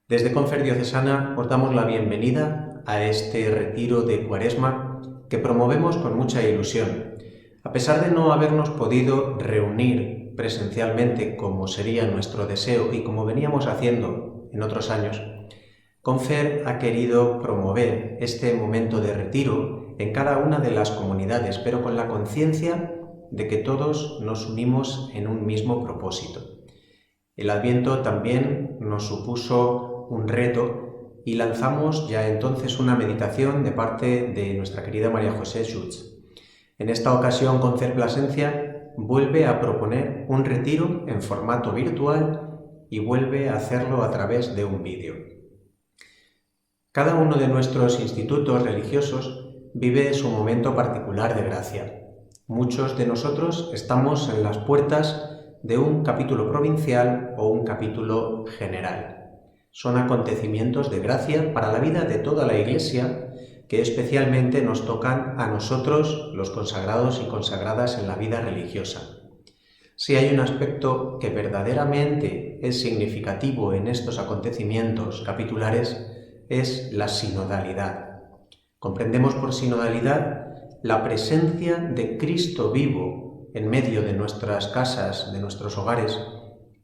Desde Confer Diocesana os damos la bienvenida a este retiro de Cuaresma que promovemos con mucha ilusión. A pesar de no habernos podido reunir presencialmente como sería nuestro deseo y como veníamos haciendo en otros años, Confer ha querido promover este momento de retiro en cada una de las comunidades, pero con la conciencia de que todos nos unimos en un mismo propósito. El Adviento también nos supuso un reto y lanzamos ya entonces una meditación de parte de nuestra querida María José Schutz. En esta ocasión, Confer Plasencia vuelve a proponer un retiro en formato virtual y vuelve a hacerlo a través de un vídeo. Cada uno de nuestros institutos religiosos vive su momento particular de gracia. Muchos de nosotros estamos en las puertas de un capítulo provincial o un capítulo general. Son acontecimientos de gracia para la vida de toda la Iglesia que especialmente nos tocan a nosotros, los consagrados y consagradas en la vida religiosa. Si hay un aspecto que verdaderamente es significativo en estos acontecimientos capitulares, es la sinodalidad. Comprendemos por sinodalidad la presencia de Cristo vivo en medio de nuestras casas, de nuestros hogares,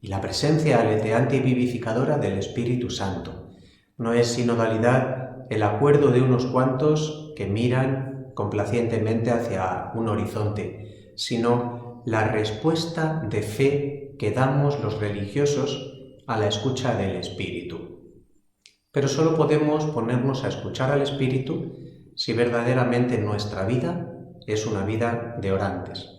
y la presencia aleteante y vivificadora del Espíritu Santo. No es sinodalidad el acuerdo de unos cuantos que miran complacientemente hacia un horizonte, sino la respuesta de fe que damos los religiosos a la escucha del Espíritu. Pero solo podemos ponernos a escuchar al Espíritu si verdaderamente nuestra vida es una vida de orantes.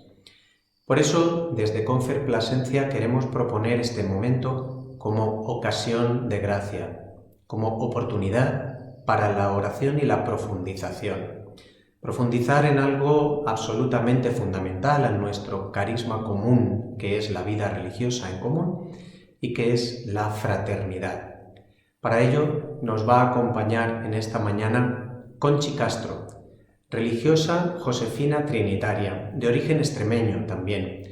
Por eso, desde Confer Plasencia queremos proponer este momento como ocasión de gracia, como oportunidad para la oración y la profundización. Profundizar en algo absolutamente fundamental a nuestro carisma común, que es la vida religiosa en común, y que es la fraternidad. Para ello nos va a acompañar en esta mañana Conchi Castro, religiosa josefina trinitaria, de origen extremeño también.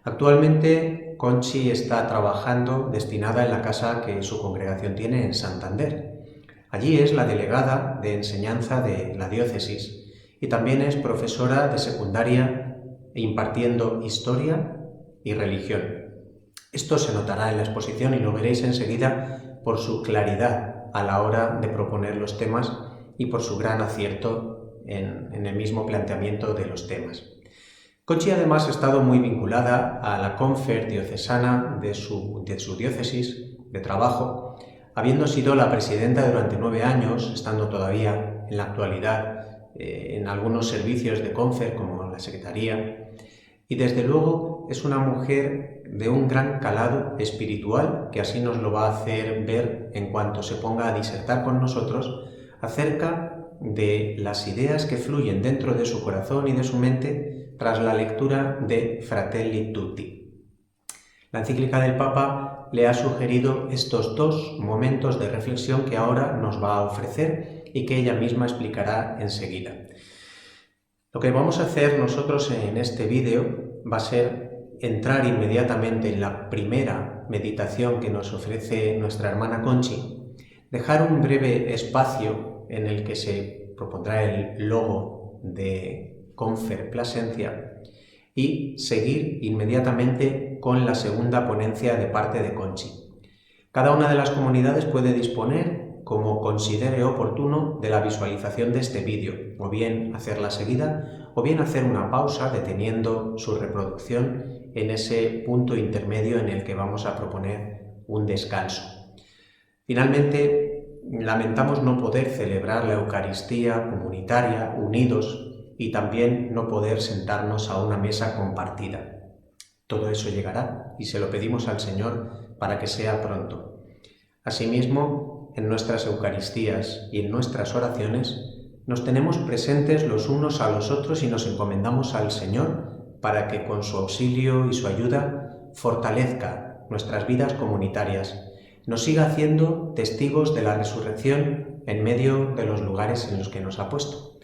Actualmente Conchi está trabajando destinada en la casa que su congregación tiene en Santander. Allí es la delegada de enseñanza de la diócesis y también es profesora de secundaria impartiendo historia y religión. Esto se notará en la exposición y lo veréis enseguida por su claridad a la hora de proponer los temas y por su gran acierto en el mismo planteamiento de los temas. Conchi además ha estado muy vinculada a la Confer Diocesana de su diócesis de trabajo, habiendo sido la presidenta durante 9 años, estando todavía en la actualidad en algunos servicios de Confer como la Secretaría, y desde luego es una mujer de un gran calado espiritual que así nos lo va a hacer ver en cuanto se ponga a disertar con nosotros acerca de las ideas que fluyen dentro de su corazón y de su mente tras la lectura de Fratelli Tutti. La encíclica del Papa le ha sugerido estos dos momentos de reflexión que ahora nos va a ofrecer y que ella misma explicará enseguida. Lo que vamos a hacer nosotros en este vídeo va a ser entrar inmediatamente en la primera meditación que nos ofrece nuestra hermana Conchi, dejar un breve espacio en el que se propondrá el logo de Confer Plasencia y seguir inmediatamente con la segunda ponencia de parte de Conchi. Cada una de las comunidades puede disponer, como considere oportuno, de la visualización de este vídeo, o bien hacerla seguida, o bien hacer una pausa deteniendo su reproducción en ese punto intermedio en el que vamos a proponer un descanso. Finalmente, lamentamos no poder celebrar la Eucaristía comunitaria unidos y también no poder sentarnos a una mesa compartida. Todo eso llegará y se lo pedimos al Señor para que sea pronto. Asimismo, en nuestras Eucaristías y en nuestras oraciones nos tenemos presentes los unos a los otros y nos encomendamos al Señor para que con su auxilio y su ayuda fortalezca nuestras vidas comunitarias, nos siga haciendo testigos de la resurrección en medio de los lugares en los que nos ha puesto.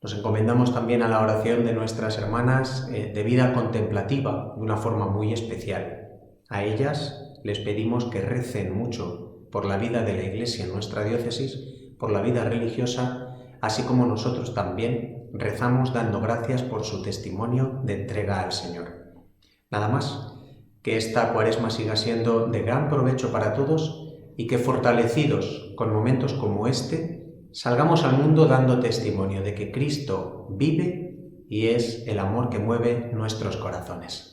Nos encomendamos también a la oración de nuestras hermanas de vida contemplativa de una forma muy especial. A ellas les pedimos que recen mucho por la vida de la Iglesia en nuestra diócesis, por la vida religiosa, así como nosotros también rezamos dando gracias por su testimonio de entrega al Señor. Nada más, que esta Cuaresma siga siendo de gran provecho para todos y que, fortalecidos con momentos como este, salgamos al mundo dando testimonio de que Cristo vive y es el amor que mueve nuestros corazones.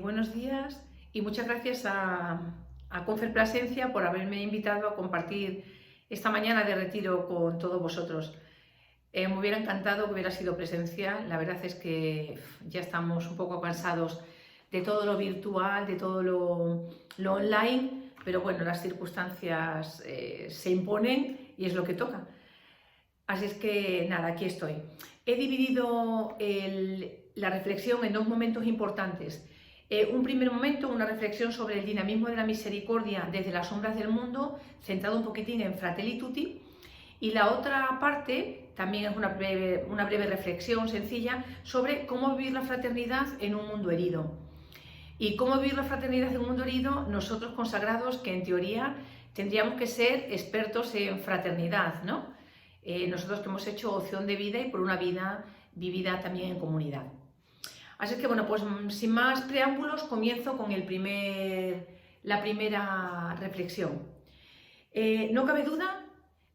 Buenos días y muchas gracias a Confer Plasencia por haberme invitado a compartir esta mañana de retiro con todos vosotros. Me hubiera encantado que hubiera sido presencial. La verdad es que ya estamos un poco cansados de todo lo virtual, de todo lo online, pero bueno, las circunstancias se imponen y es lo que toca. Así es que nada, aquí estoy. He dividido la reflexión en dos momentos importantes. Un primer momento, una reflexión sobre el dinamismo de la misericordia desde las sombras del mundo, centrado un poquitín en Fratelli Tutti. Y la otra parte, también es una breve reflexión sencilla, sobre cómo vivir la fraternidad en un mundo herido. Y cómo vivir la fraternidad en un mundo herido, nosotros consagrados, que en teoría tendríamos que ser expertos en fraternidad, ¿no? Nosotros que hemos hecho opción de vida y por una vida vivida también en comunidad. Así que bueno, pues sin más preámbulos comienzo con la primera reflexión. No cabe duda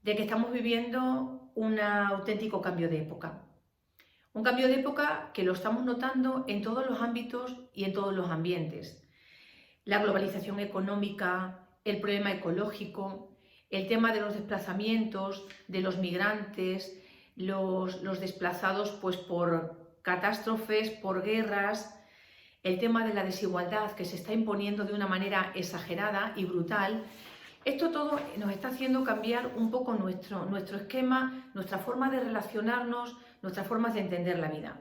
de que estamos viviendo un auténtico cambio de época. Un cambio de época que lo estamos notando en todos los ámbitos y en todos los ambientes. La globalización económica, el problema ecológico, el tema de los desplazamientos, de los migrantes, los desplazados pues, por catástrofes, por guerras, el tema de la desigualdad que se está imponiendo de una manera exagerada y brutal. Esto todo nos está haciendo cambiar un poco nuestro esquema, nuestra forma de relacionarnos, nuestras formas de entender la vida.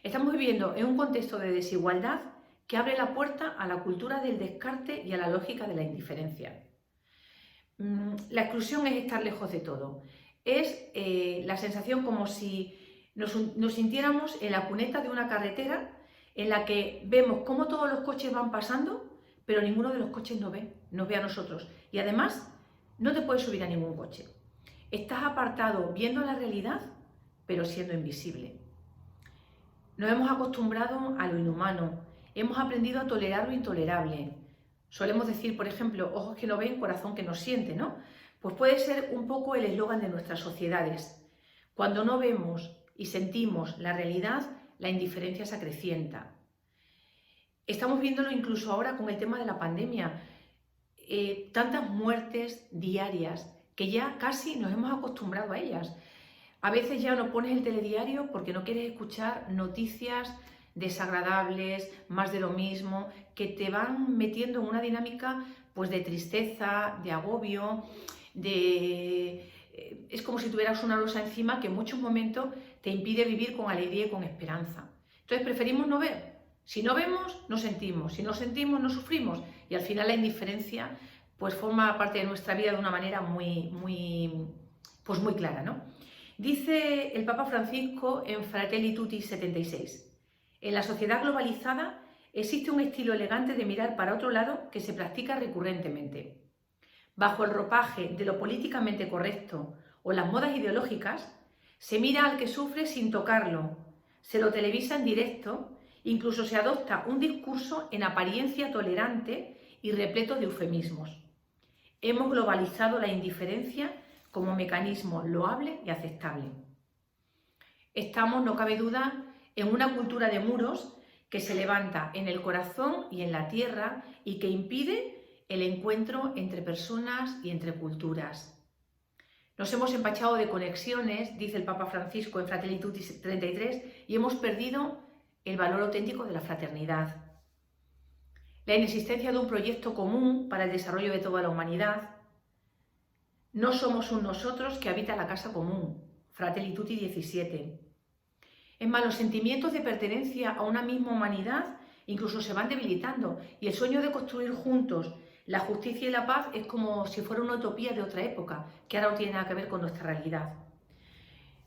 Estamos viviendo en un contexto de desigualdad que abre la puerta a la cultura del descarte y a la lógica de la indiferencia. La exclusión es estar lejos de todo. Es la sensación como si nos sintiéramos en la cuneta de una carretera en la que vemos cómo todos los coches van pasando, pero ninguno de los coches nos ve a nosotros. Y además, no te puedes subir a ningún coche. Estás apartado viendo la realidad, pero siendo invisible. Nos hemos acostumbrado a lo inhumano, hemos aprendido a tolerar lo intolerable. Solemos decir, por ejemplo, ojos que no ven, corazón que no siente, ¿no? Pues puede ser un poco el eslogan de nuestras sociedades. Cuando no vemos y sentimos la realidad, la indiferencia se acrecienta. Estamos viéndolo incluso ahora con el tema de la pandemia. Tantas muertes diarias que ya casi nos hemos acostumbrado a ellas. A veces ya no pones el telediario porque no quieres escuchar noticias desagradables, más de lo mismo, que te van metiendo en una dinámica pues de tristeza, de agobio, es como si tuvieras una losa encima que en muchos momentos te impide vivir con alegría y con esperanza. Entonces preferimos no ver. Si no vemos, no sentimos. Si no sentimos, no sufrimos. Y al final la indiferencia pues forma parte de nuestra vida de una manera muy clara, ¿no? Dice el Papa Francisco en Fratelli Tutti 76. En la sociedad globalizada existe un estilo elegante de mirar para otro lado que se practica recurrentemente. Bajo el ropaje de lo políticamente correcto o las modas ideológicas, se mira al que sufre sin tocarlo, se lo televisa en directo, incluso se adopta un discurso en apariencia tolerante y repleto de eufemismos. Hemos globalizado la indiferencia como mecanismo loable y aceptable. Estamos, no cabe duda, en una cultura de muros que se levanta en el corazón y en la tierra y que impide el encuentro entre personas y entre culturas. Nos hemos empachado de conexiones, dice el Papa Francisco en Fratelli Tutti 33, y hemos perdido el valor auténtico de la fraternidad. La inexistencia de un proyecto común para el desarrollo de toda la humanidad. No somos un nosotros que habita la casa común, Fratelli Tutti 17. Es más, los sentimientos de pertenencia a una misma humanidad incluso se van debilitando y el sueño de construir juntos la justicia y la paz es como si fuera una utopía de otra época, que ahora no tiene nada que ver con nuestra realidad.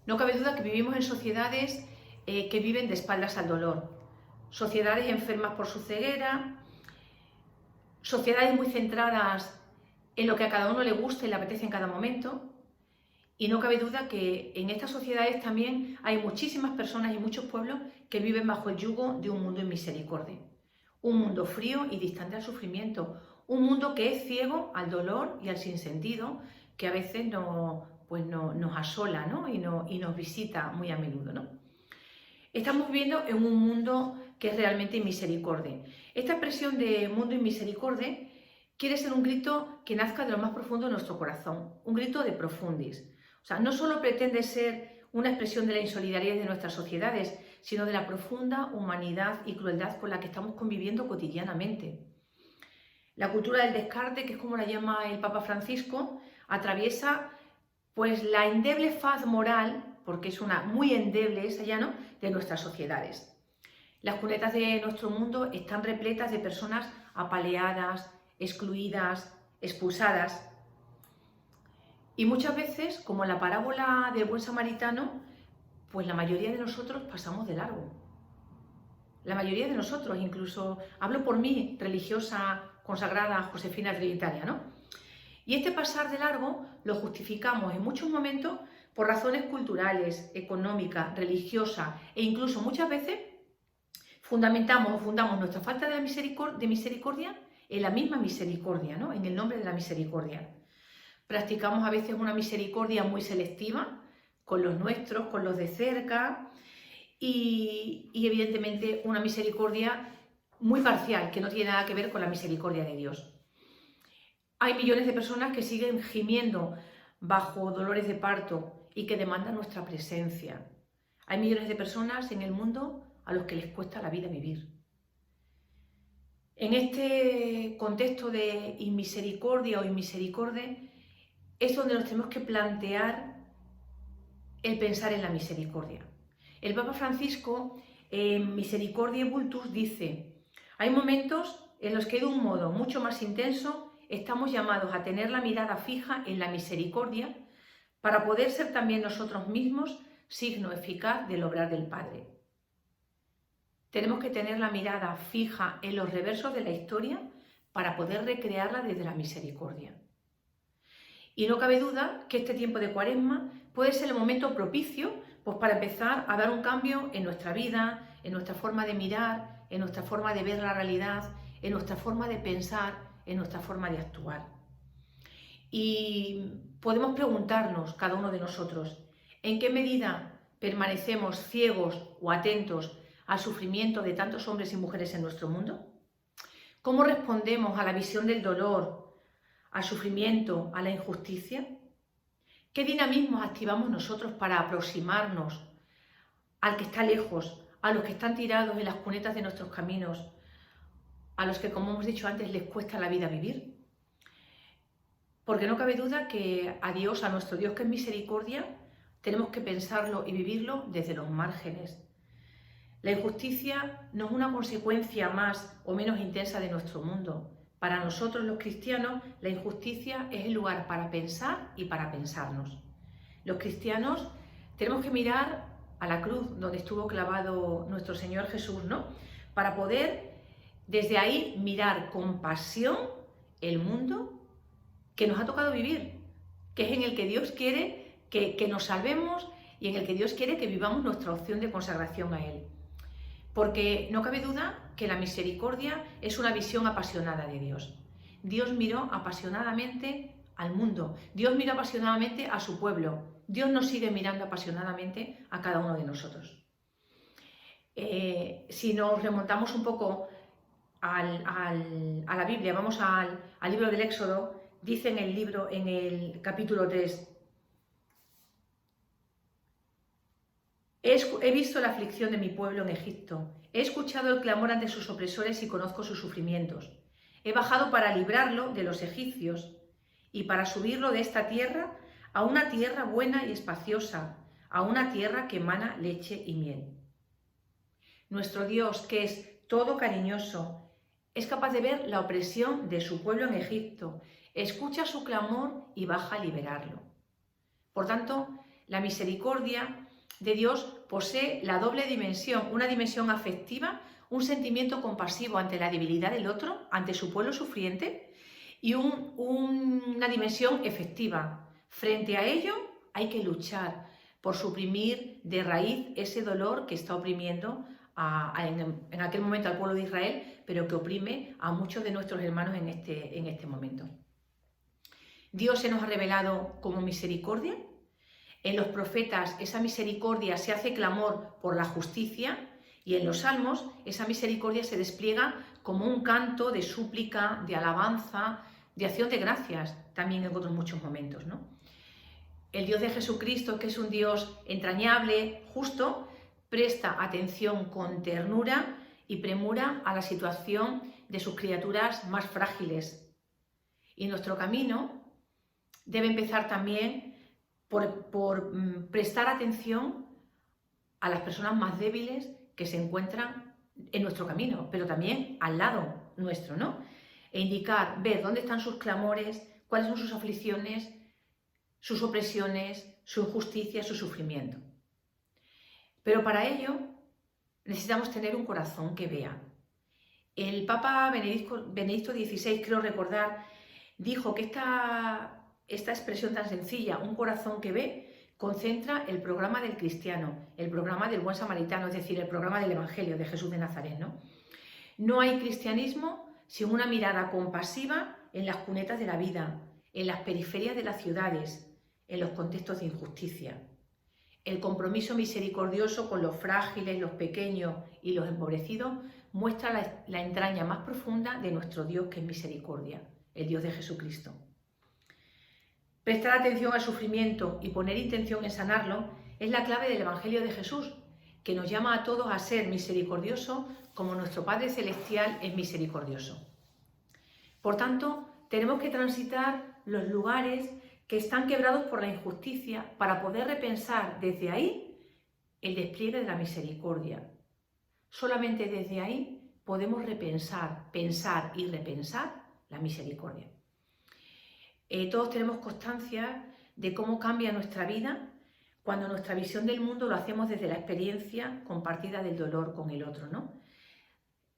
No cabe duda que vivimos en sociedades que viven de espaldas al dolor, sociedades enfermas por su ceguera, sociedades muy centradas en lo que a cada uno le gusta y le apetece en cada momento. Y no cabe duda que en estas sociedades también hay muchísimas personas y muchos pueblos que viven bajo el yugo de un mundo en misericordia. Un mundo frío y distante al sufrimiento. Un mundo que es ciego al dolor y al sinsentido, que a veces nos asola, ¿no? y nos visita muy a menudo, ¿no? Estamos viviendo en un mundo que es realmente misericordia. Esta expresión de mundo y misericordia quiere ser un grito que nazca de lo más profundo de nuestro corazón, un grito de profundis. O sea, no solo pretende ser una expresión de la insolidaridad de nuestras sociedades, sino de la profunda humanidad y crueldad con la que estamos conviviendo cotidianamente. La cultura del descarte, que es como la llama el Papa Francisco, atraviesa pues la endeble faz moral, porque es una muy endeble esa ya, ¿no?, de nuestras sociedades. Las cunetas de nuestro mundo están repletas de personas apaleadas, excluidas, expulsadas. Y muchas veces, como en la parábola del buen samaritano, pues la mayoría de nosotros pasamos de largo. La mayoría de nosotros, incluso hablo por mí, religiosa consagrada Josefina Trinitaria, ¿no? Y este pasar de largo lo justificamos en muchos momentos por razones culturales, económicas, religiosas e incluso muchas veces fundamos nuestra falta de misericordia en la misma misericordia, ¿no?, en el nombre de la misericordia. Practicamos a veces una misericordia muy selectiva con los nuestros, con los de cerca y evidentemente una misericordia muy parcial que no tiene nada que ver con la misericordia de Dios. Hay millones de personas que siguen gimiendo bajo dolores de parto y que demandan nuestra presencia. Hay millones de personas en el mundo a los que les cuesta la vida vivir. En este contexto de inmisericordia o inmisericordia es donde nos tenemos que plantear el pensar en la misericordia. El Papa Francisco, en Misericordiae Vultus, dice: hay momentos en los que de un modo mucho más intenso estamos llamados a tener la mirada fija en la misericordia para poder ser también nosotros mismos signo eficaz del obrar del Padre. Tenemos que tener la mirada fija en los reversos de la historia para poder recrearla desde la misericordia. Y no cabe duda que este tiempo de Cuaresma puede ser el momento propicio pues, para empezar a dar un cambio en nuestra vida, en nuestra forma de mirar, en nuestra forma de ver la realidad, en nuestra forma de pensar, en nuestra forma de actuar. Y podemos preguntarnos, cada uno de nosotros, ¿en qué medida permanecemos ciegos o atentos al sufrimiento de tantos hombres y mujeres en nuestro mundo? ¿Cómo respondemos a la visión del dolor, al sufrimiento, a la injusticia? ¿Qué dinamismos activamos nosotros para aproximarnos al que está lejos, a los que están tirados en las cunetas de nuestros caminos, a los que, como hemos dicho antes, les cuesta la vida vivir? Porque no cabe duda que a Dios, a nuestro Dios que es misericordia, tenemos que pensarlo y vivirlo desde los márgenes. La injusticia no es una consecuencia más o menos intensa de nuestro mundo. Para nosotros los cristianos, la injusticia es el lugar para pensar y para pensarnos. Los cristianos tenemos que mirar a la cruz donde estuvo clavado nuestro Señor Jesús, ¿no?, para poder desde ahí mirar con pasión el mundo que nos ha tocado vivir, que es en el que Dios quiere que nos salvemos y en el que Dios quiere que vivamos nuestra opción de consagración a Él. Porque no cabe duda que la misericordia es una visión apasionada de Dios. Dios miró apasionadamente al mundo, Dios miró apasionadamente a su pueblo, Dios nos sigue mirando apasionadamente a cada uno de nosotros. Si nos remontamos un poco a la Biblia, vamos al libro del Éxodo, dice en el capítulo 3, he visto la aflicción de mi pueblo en Egipto, he escuchado el clamor ante sus opresores y conozco sus sufrimientos. He bajado para librarlo de los egipcios y para subirlo de esta tierra a una tierra buena y espaciosa, a una tierra que emana leche y miel. Nuestro Dios, que es todo cariñoso, es capaz de ver la opresión de su pueblo en Egipto, escucha su clamor y baja a liberarlo. Por tanto, la misericordia de Dios posee la doble dimensión, una dimensión afectiva, un sentimiento compasivo ante la debilidad del otro, ante su pueblo sufriente, y una dimensión efectiva. Frente a ello hay que luchar por suprimir de raíz ese dolor que está oprimiendo en aquel momento al pueblo de Israel, pero que oprime a muchos de nuestros hermanos en este momento. Dios se nos ha revelado como misericordia. En los profetas esa misericordia se hace clamor por la justicia, y en los salmos esa misericordia se despliega como un canto de súplica, de alabanza, de acción de gracias, también en otros muchos momentos, ¿no? El Dios de Jesucristo, que es un Dios entrañable, justo, presta atención con ternura y premura a la situación de sus criaturas más frágiles. Y nuestro camino debe empezar también por prestar atención a las personas más débiles que se encuentran en nuestro camino, pero también al lado nuestro, ¿no? E indicar, ver dónde están sus clamores, cuáles son sus aflicciones, sus opresiones, su injusticia, su sufrimiento. Pero para ello necesitamos tener un corazón que vea. El Papa Benedicto XVI, creo recordar, dijo que esta expresión tan sencilla, un corazón que ve, concentra el programa del cristiano, el programa del buen samaritano, es decir, el programa del Evangelio de Jesús de Nazaret, ¿no? No hay cristianismo sin una mirada compasiva en las cunetas de la vida, en las periferias de las ciudades, en los contextos de injusticia. El compromiso misericordioso con los frágiles, los pequeños y los empobrecidos muestra la entraña más profunda de nuestro Dios, que es misericordia, el Dios de Jesucristo. Prestar atención al sufrimiento y poner intención en sanarlo es la clave del Evangelio de Jesús, que nos llama a todos a ser misericordiosos como nuestro Padre Celestial es misericordioso. Por tanto, tenemos que transitar los lugares que están quebrados por la injusticia para poder repensar desde ahí el despliegue de la misericordia. Solamente desde ahí podemos repensar, pensar y repensar la misericordia. Todos tenemos constancia de cómo cambia nuestra vida cuando nuestra visión del mundo lo hacemos desde la experiencia compartida del dolor con el otro, ¿no?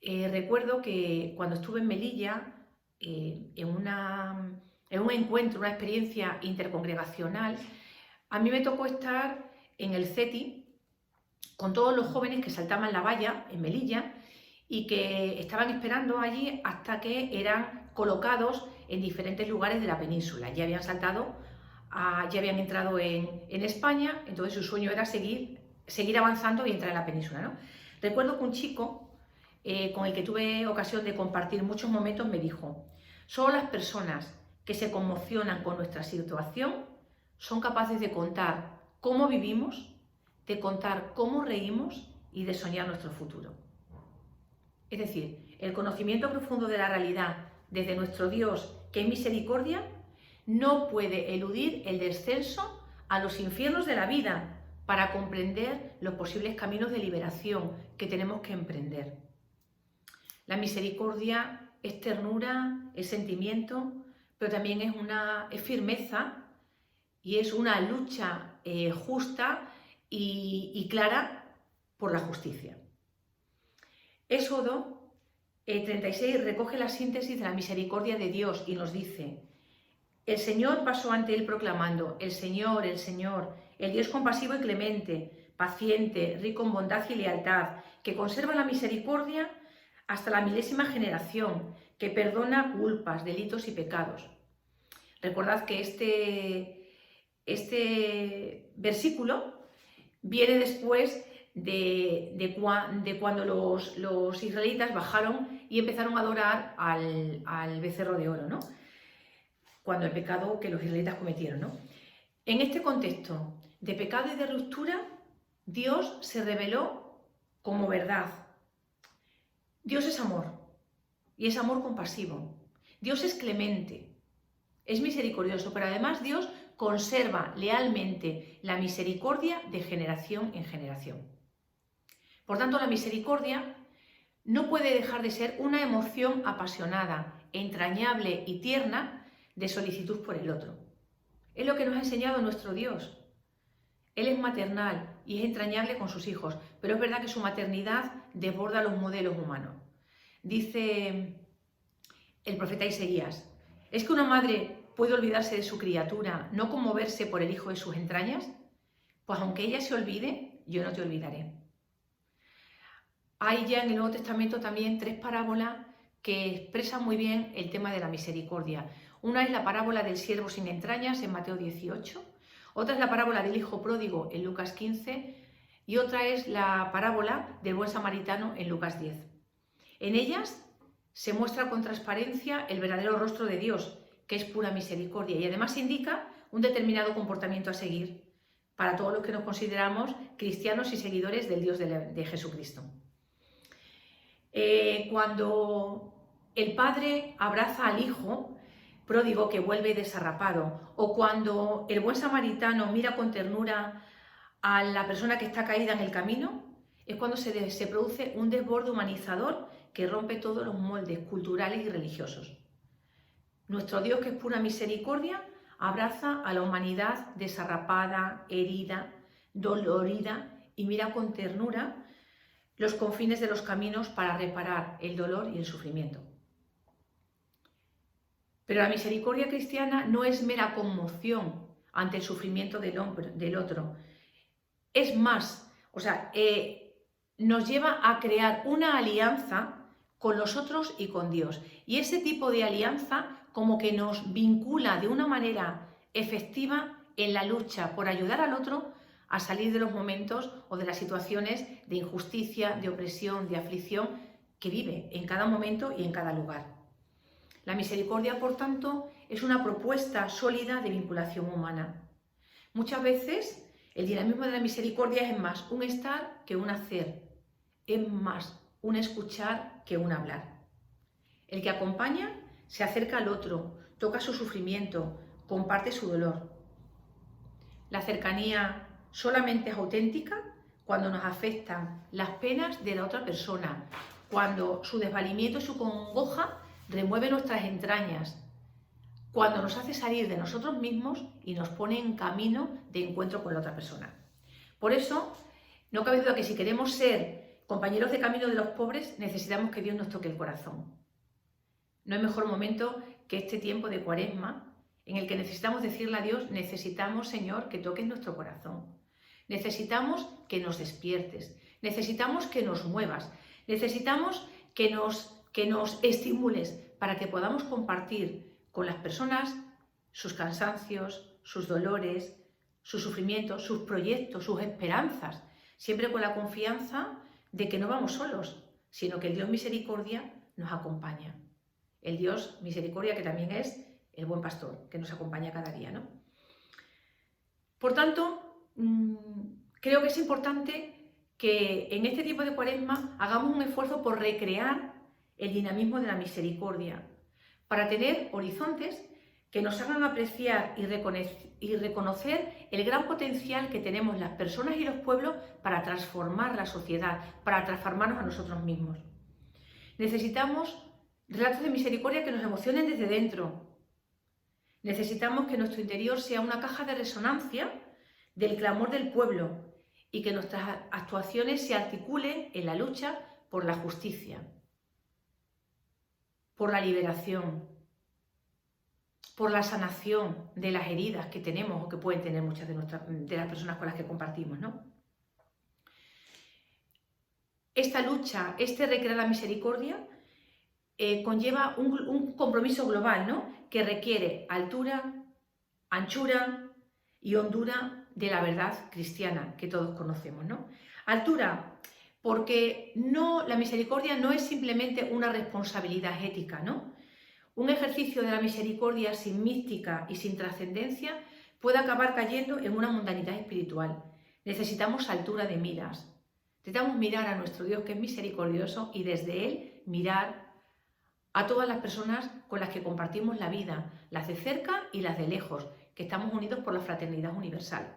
Recuerdo que cuando estuve en Melilla, en un encuentro, una experiencia intercongregacional, a mí me tocó estar en el CETI con todos los jóvenes que saltaban la valla en Melilla y que estaban esperando allí hasta que eran colocados en diferentes lugares de la península. Ya habían saltado, ya habían entrado en España, entonces su sueño era seguir avanzando y entrar en la península, ¿no? Recuerdo que un chico con el que tuve ocasión de compartir muchos momentos me dijo: solo las personas que se conmocionan con nuestra situación son capaces de contar cómo vivimos, de contar cómo reímos y de soñar nuestro futuro. Es decir, el conocimiento profundo de la realidad desde nuestro Dios, que es misericordia, no puede eludir el descenso a los infiernos de la vida para comprender los posibles caminos de liberación que tenemos que emprender. La misericordia es ternura, es sentimiento, pero también es firmeza y es una lucha justa y clara por la justicia. Éxodo 36 recoge la síntesis de la misericordia de Dios y nos dice: el Señor pasó ante él proclamando: el Señor, el Dios compasivo y clemente, paciente, rico en bondad y lealtad, que conserva la misericordia hasta la 1000ª generación, que perdona culpas, delitos y pecados. Recordad que este versículo viene después de cuando los israelitas bajaron y empezaron a adorar al becerro de oro, ¿no? Cuando el pecado que los israelitas cometieron, ¿no? En este contexto de pecado y de ruptura, Dios se reveló como verdad. Dios es amor, y es amor compasivo. Dios es clemente, es misericordioso, pero además Dios conserva lealmente la misericordia de generación en generación. Por tanto, la misericordia no puede dejar de ser una emoción apasionada, entrañable y tierna de solicitud por el otro. Es lo que nos ha enseñado nuestro Dios. Él es maternal, y es entrañable con sus hijos, pero es verdad que su maternidad desborda los modelos humanos. Dice el profeta Isaías: ¿es que una madre puede olvidarse de su criatura, no conmoverse por el hijo de sus entrañas? Pues aunque ella se olvide, yo no te olvidaré. Hay ya en el Nuevo Testamento también 3 parábolas que expresan muy bien el tema de la misericordia. Una es la parábola del siervo sin entrañas en Mateo 18, otra es la parábola del hijo pródigo en Lucas 15 y otra es la parábola del buen samaritano en Lucas 10. En ellas se muestra con transparencia el verdadero rostro de Dios, que es pura misericordia, y además indica un determinado comportamiento a seguir para todos los que nos consideramos cristianos y seguidores del Dios de Jesucristo. Cuando el padre abraza al hijo pródigo que vuelve desarrapado, o cuando el buen samaritano mira con ternura a la persona que está caída en el camino, es cuando se produce un desborde humanizador que rompe todos los moldes culturales y religiosos. Nuestro Dios, que es pura misericordia, abraza a la humanidad desarrapada, herida, dolorida, y mira con ternura los confines de los caminos para reparar el dolor y el sufrimiento. Pero la misericordia cristiana no es mera conmoción ante el sufrimiento del otro. Es más, nos lleva a crear una alianza con los otros y con Dios. Y ese tipo de alianza como que nos vincula de una manera efectiva en la lucha por ayudar al otro a salir de los momentos o de las situaciones de injusticia, de opresión, de aflicción que vive en cada momento y en cada lugar. La misericordia, por tanto, es una propuesta sólida de vinculación humana. Muchas veces el dinamismo de la misericordia es más un estar que un hacer, es más un escuchar que un hablar. El que acompaña se acerca al otro, toca su sufrimiento, comparte su dolor. La cercanía solamente es auténtica cuando nos afectan las penas de la otra persona, cuando su desvalimiento y su congoja remueve nuestras entrañas, cuando nos hace salir de nosotros mismos y nos pone en camino de encuentro con la otra persona. Por eso, no cabe duda que si queremos ser compañeros de camino de los pobres, necesitamos que Dios nos toque el corazón. No hay mejor momento que este tiempo de Cuaresma, en el que necesitamos decirle a Dios: necesitamos, Señor, que toques nuestro corazón. Necesitamos que nos despiertes, necesitamos que nos muevas, necesitamos que nos estimules para que podamos compartir con las personas sus cansancios, sus dolores, sus sufrimientos, sus proyectos, sus esperanzas, siempre con la confianza de que no vamos solos, sino que el Dios misericordia nos acompaña. El Dios misericordia que también es el buen pastor, que nos acompaña cada día, ¿no? Por tanto, creo que es importante que en este tiempo de Cuaresma hagamos un esfuerzo por recrear el dinamismo de la misericordia, para tener horizontes que nos hagan apreciar y reconocer el gran potencial que tenemos las personas y los pueblos para transformar la sociedad, para transformarnos a nosotros mismos. Necesitamos relatos de misericordia que nos emocionen desde dentro. Necesitamos que nuestro interior sea una caja de resonancia del clamor del pueblo y que nuestras actuaciones se articulen en la lucha por la justicia, por la liberación, por la sanación de las heridas que tenemos o que pueden tener muchas de las personas con las que compartimos, ¿no? Esta lucha, recrear la misericordia, conlleva un compromiso global, ¿no? Que requiere altura, anchura y hondura de la verdad cristiana que todos conocemos, ¿no? Altura, porque la misericordia no es simplemente una responsabilidad ética, ¿no? Un ejercicio de la misericordia sin mística y sin trascendencia puede acabar cayendo en una mundanidad espiritual. Necesitamos altura de miras. Necesitamos mirar a nuestro Dios, que es misericordioso, y desde Él mirar a todas las personas con las que compartimos la vida, las de cerca y las de lejos, que estamos unidos por la fraternidad universal.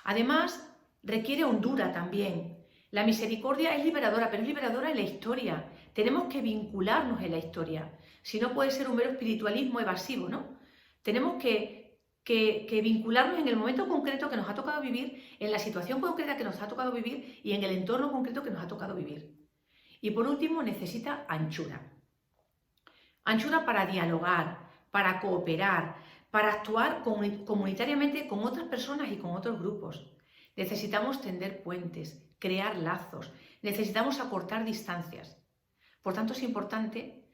Además, requiere hondura también. La misericordia es liberadora, pero es liberadora en la historia. Tenemos que vincularnos en la historia. Si no, puede ser un mero espiritualismo evasivo, ¿no? Tenemos que que vincularnos en el momento concreto que nos ha tocado vivir, en la situación concreta que nos ha tocado vivir y en el entorno concreto que nos ha tocado vivir. Y por último, necesita anchura. Anchura para dialogar, para cooperar, para actuar comunitariamente con otras personas y con otros grupos. Necesitamos tender puentes, crear lazos, necesitamos acortar distancias. Por tanto, es importante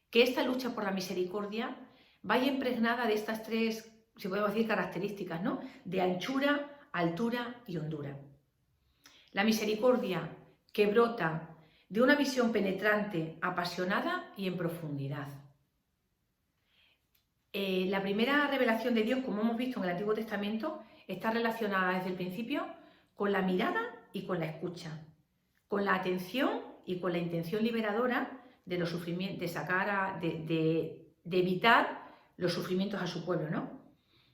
que esta lucha por la misericordia vaya impregnada de estas tres, si podemos decir, características, ¿no? De anchura, altura y hondura. La misericordia que brota de una visión penetrante, apasionada y en profundidad. La primera revelación de Dios, como hemos visto en el Antiguo Testamento, está relacionada desde el principio con la mirada y con la escucha, con la atención y con la intención liberadora de los sufrimientos, de evitar los sufrimientos a su pueblo, ¿no?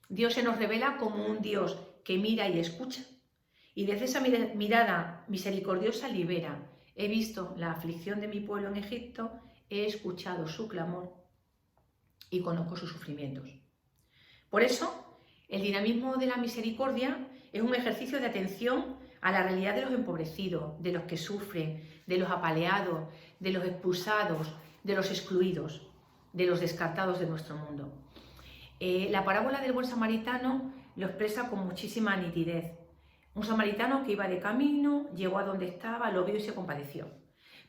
Dios se nos revela como un Dios que mira y escucha, y desde esa mirada misericordiosa libera. He visto la aflicción de mi pueblo en Egipto, he escuchado su clamor y conozco sus sufrimientos. Por eso, el dinamismo de la misericordia es un ejercicio de atención a la realidad de los empobrecidos, de los que sufren, de los apaleados, de los expulsados, de los excluidos, de los descartados de nuestro mundo. La parábola del buen samaritano lo expresa con muchísima nitidez. Un samaritano que iba de camino, llegó a donde estaba, lo vio y se compadeció.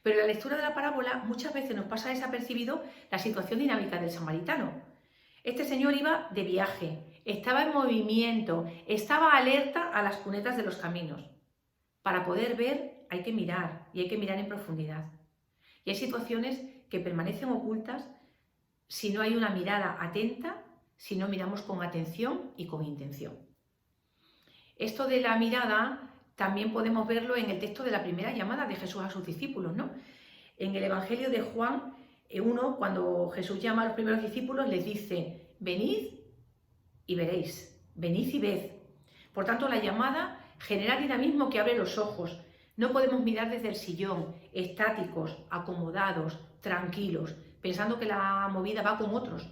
Pero en la lectura de la parábola muchas veces nos pasa desapercibido la situación dinámica del samaritano. Este señor iba de viaje, estaba en movimiento, estaba alerta a las cunetas de los caminos. Para poder ver hay que mirar y hay que mirar en profundidad. Y hay situaciones que permanecen ocultas si no hay una mirada atenta, si no miramos con atención y con intención. Esto de la mirada también podemos verlo en el texto de la primera llamada de Jesús a sus discípulos, ¿no? En el Evangelio de Juan 1, cuando Jesús llama a los primeros discípulos, les dice: venid y veréis, venid y ved. Por tanto, la llamada genera dinamismo que abre los ojos. No podemos mirar desde el sillón, estáticos, acomodados, tranquilos, pensando que la movida va con otros,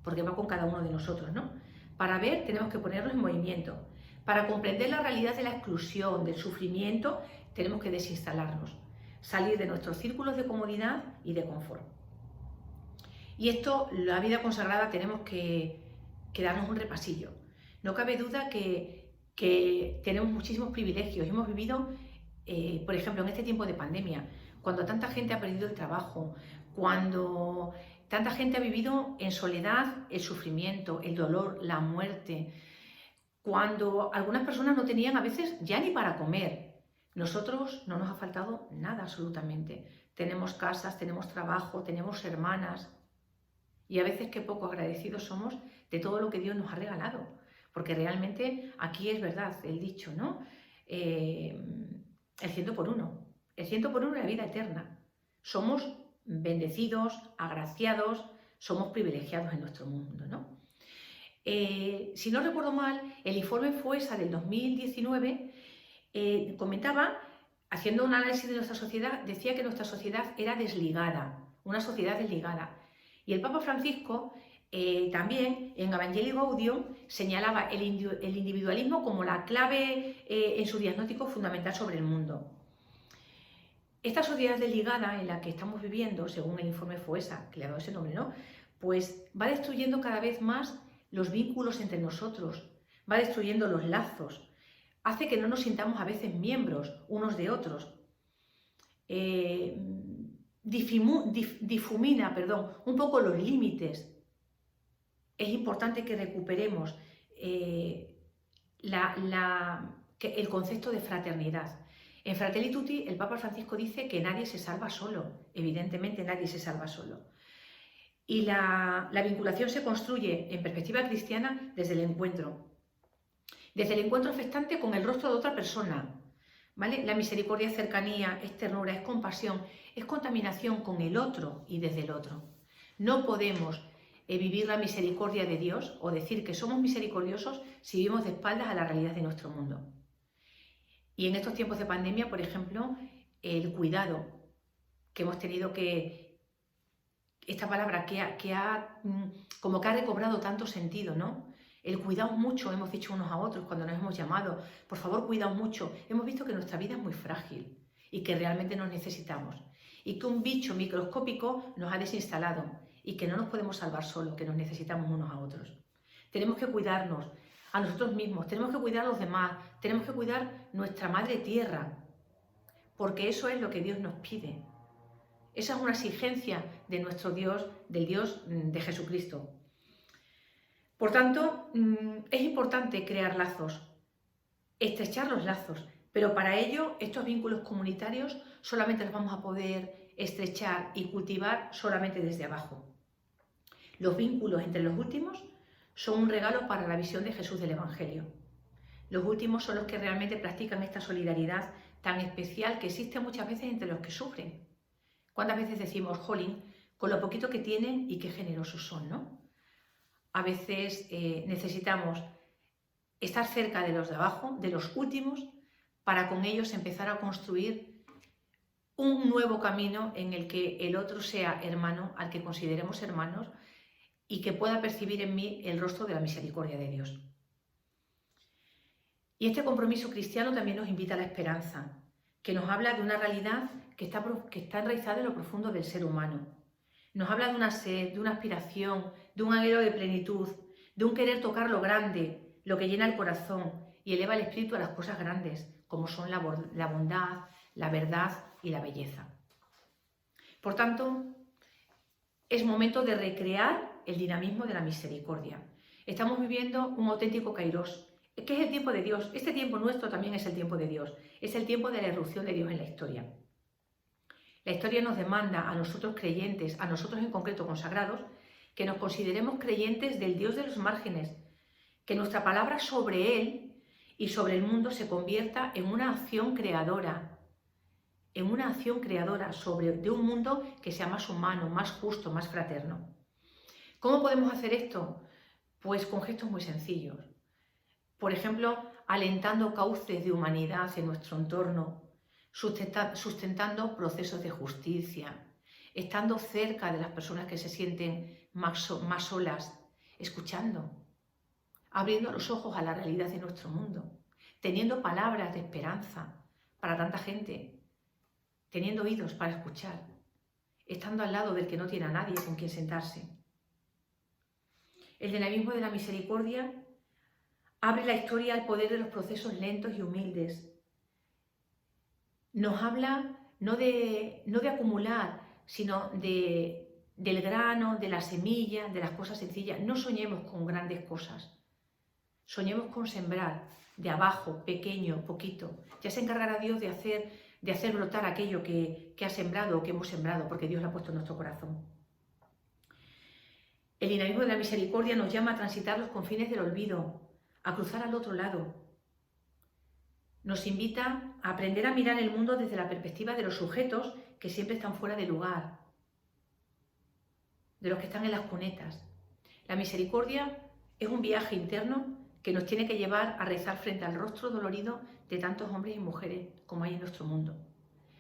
porque va con cada uno de nosotros, ¿no? Para ver tenemos que ponernos en movimiento. Para comprender la realidad de la exclusión, del sufrimiento, tenemos que desinstalarnos, salir de nuestros círculos de comodidad y de confort. Y esto, la vida consagrada, tenemos que darnos un repasillo. No cabe duda que tenemos muchísimos privilegios. Hemos vivido, por ejemplo, en este tiempo de pandemia, cuando tanta gente ha perdido el trabajo, cuando tanta gente ha vivido en soledad el sufrimiento, el dolor, la muerte, cuando algunas personas no tenían a veces ya ni para comer. Nosotros no nos ha faltado nada absolutamente. Tenemos casas, tenemos trabajo, tenemos hermanas. Y a veces qué poco agradecidos somos de todo lo que Dios nos ha regalado. Porque realmente aquí es verdad el dicho, ¿no? El 100 por 1. El 100 por 1 es la vida eterna. Somos bendecidos, agraciados, somos privilegiados en nuestro mundo, ¿no? Si no recuerdo mal, el informe FOESA del 2019 comentaba, haciendo un análisis de nuestra sociedad, decía que nuestra sociedad era desligada, una sociedad desligada. Y el Papa Francisco también en Evangelii Gaudium señalaba el individualismo como la clave en su diagnóstico fundamental sobre el mundo. Esta sociedad desligada en la que estamos viviendo, según el informe FOESA, que le ha dado ese nombre, ¿no? Pues va destruyendo cada vez más los vínculos entre nosotros, va destruyendo los lazos, hace que no nos sintamos a veces miembros unos de otros, difumina un poco los límites. Es importante que recuperemos el concepto de fraternidad. En Fratelli Tutti, el Papa Francisco dice que nadie se salva solo, evidentemente nadie se salva solo. Y la vinculación se construye en perspectiva cristiana desde el encuentro afectante con el rostro de otra persona, ¿vale? La misericordia es cercanía, es ternura, es compasión, es contaminación con el otro y desde el otro. No podemos vivir la misericordia de Dios o decir que somos misericordiosos si vivimos de espaldas a la realidad de nuestro mundo. Y en estos tiempos de pandemia, por ejemplo, el cuidado que hemos tenido esta palabra que ha recobrado tanto sentido, ¿no? El cuidaos mucho, hemos dicho unos a otros cuando nos hemos llamado, por favor cuidaos mucho. Hemos visto que nuestra vida es muy frágil y que realmente nos necesitamos. Y que un bicho microscópico nos ha desinstalado y que no nos podemos salvar solos, que nos necesitamos unos a otros. Tenemos que cuidarnos a nosotros mismos, tenemos que cuidar a los demás, tenemos que cuidar nuestra madre tierra, porque eso es lo que Dios nos pide. Esa es una exigencia de nuestro Dios, del Dios de Jesucristo. Por tanto, es importante crear lazos, estrechar los lazos, pero para ello estos vínculos comunitarios solamente los vamos a poder estrechar y cultivar solamente desde abajo. Los vínculos entre los últimos son un regalo para la visión de Jesús del Evangelio. Los últimos son los que realmente practican esta solidaridad tan especial que existe muchas veces entre los que sufren. ¿Cuántas veces decimos, jolín, con lo poquito que tienen y qué generosos son, ¿no? A veces necesitamos estar cerca de los de abajo, de los últimos, para con ellos empezar a construir un nuevo camino en el que el otro sea hermano, al que consideremos hermanos, y que pueda percibir en mí el rostro de la misericordia de Dios. Y este compromiso cristiano también nos invita a la esperanza, que nos habla de una realidad que está enraizada en lo profundo del ser humano. Nos habla de una sed, de una aspiración, de un anhelo de plenitud, de un querer tocar lo grande, lo que llena el corazón y eleva el espíritu a las cosas grandes, como son la bondad, la verdad y la belleza. Por tanto, es momento de recrear el dinamismo de la misericordia. Estamos viviendo un auténtico kairós, que es el tiempo de Dios. Este tiempo nuestro también es el tiempo de Dios. Es el tiempo de la irrupción de Dios en la historia. La historia nos demanda a nosotros creyentes, a nosotros en concreto consagrados, que nos consideremos creyentes del Dios de los márgenes, que nuestra palabra sobre Él y sobre el mundo se convierta en una acción creadora, de un mundo que sea más humano, más justo, más fraterno. ¿Cómo podemos hacer esto? Pues con gestos muy sencillos. Por ejemplo, alentando cauces de humanidad en nuestro entorno, sustentando procesos de justicia, estando cerca de las personas que se sienten más solas, escuchando, abriendo los ojos a la realidad de nuestro mundo, teniendo palabras de esperanza para tanta gente, teniendo oídos para escuchar, estando al lado del que no tiene a nadie con quien sentarse. El dinamismo de la misericordia abre la historia al poder de los procesos lentos y humildes. Nos habla no de acumular, sino del grano, de la semilla, de las cosas sencillas. No soñemos con grandes cosas. Soñemos con sembrar de abajo, pequeño, poquito. Ya se encargará Dios de hacer brotar aquello que ha sembrado o que hemos sembrado, porque Dios lo ha puesto en nuestro corazón. El dinamismo de la misericordia nos llama a transitar los confines del olvido, a cruzar al otro lado. Nos invita a aprender a mirar el mundo desde la perspectiva de los sujetos que siempre están fuera de lugar, de los que están en las cunetas. La misericordia es un viaje interno que nos tiene que llevar a rezar frente al rostro dolorido de tantos hombres y mujeres como hay en nuestro mundo.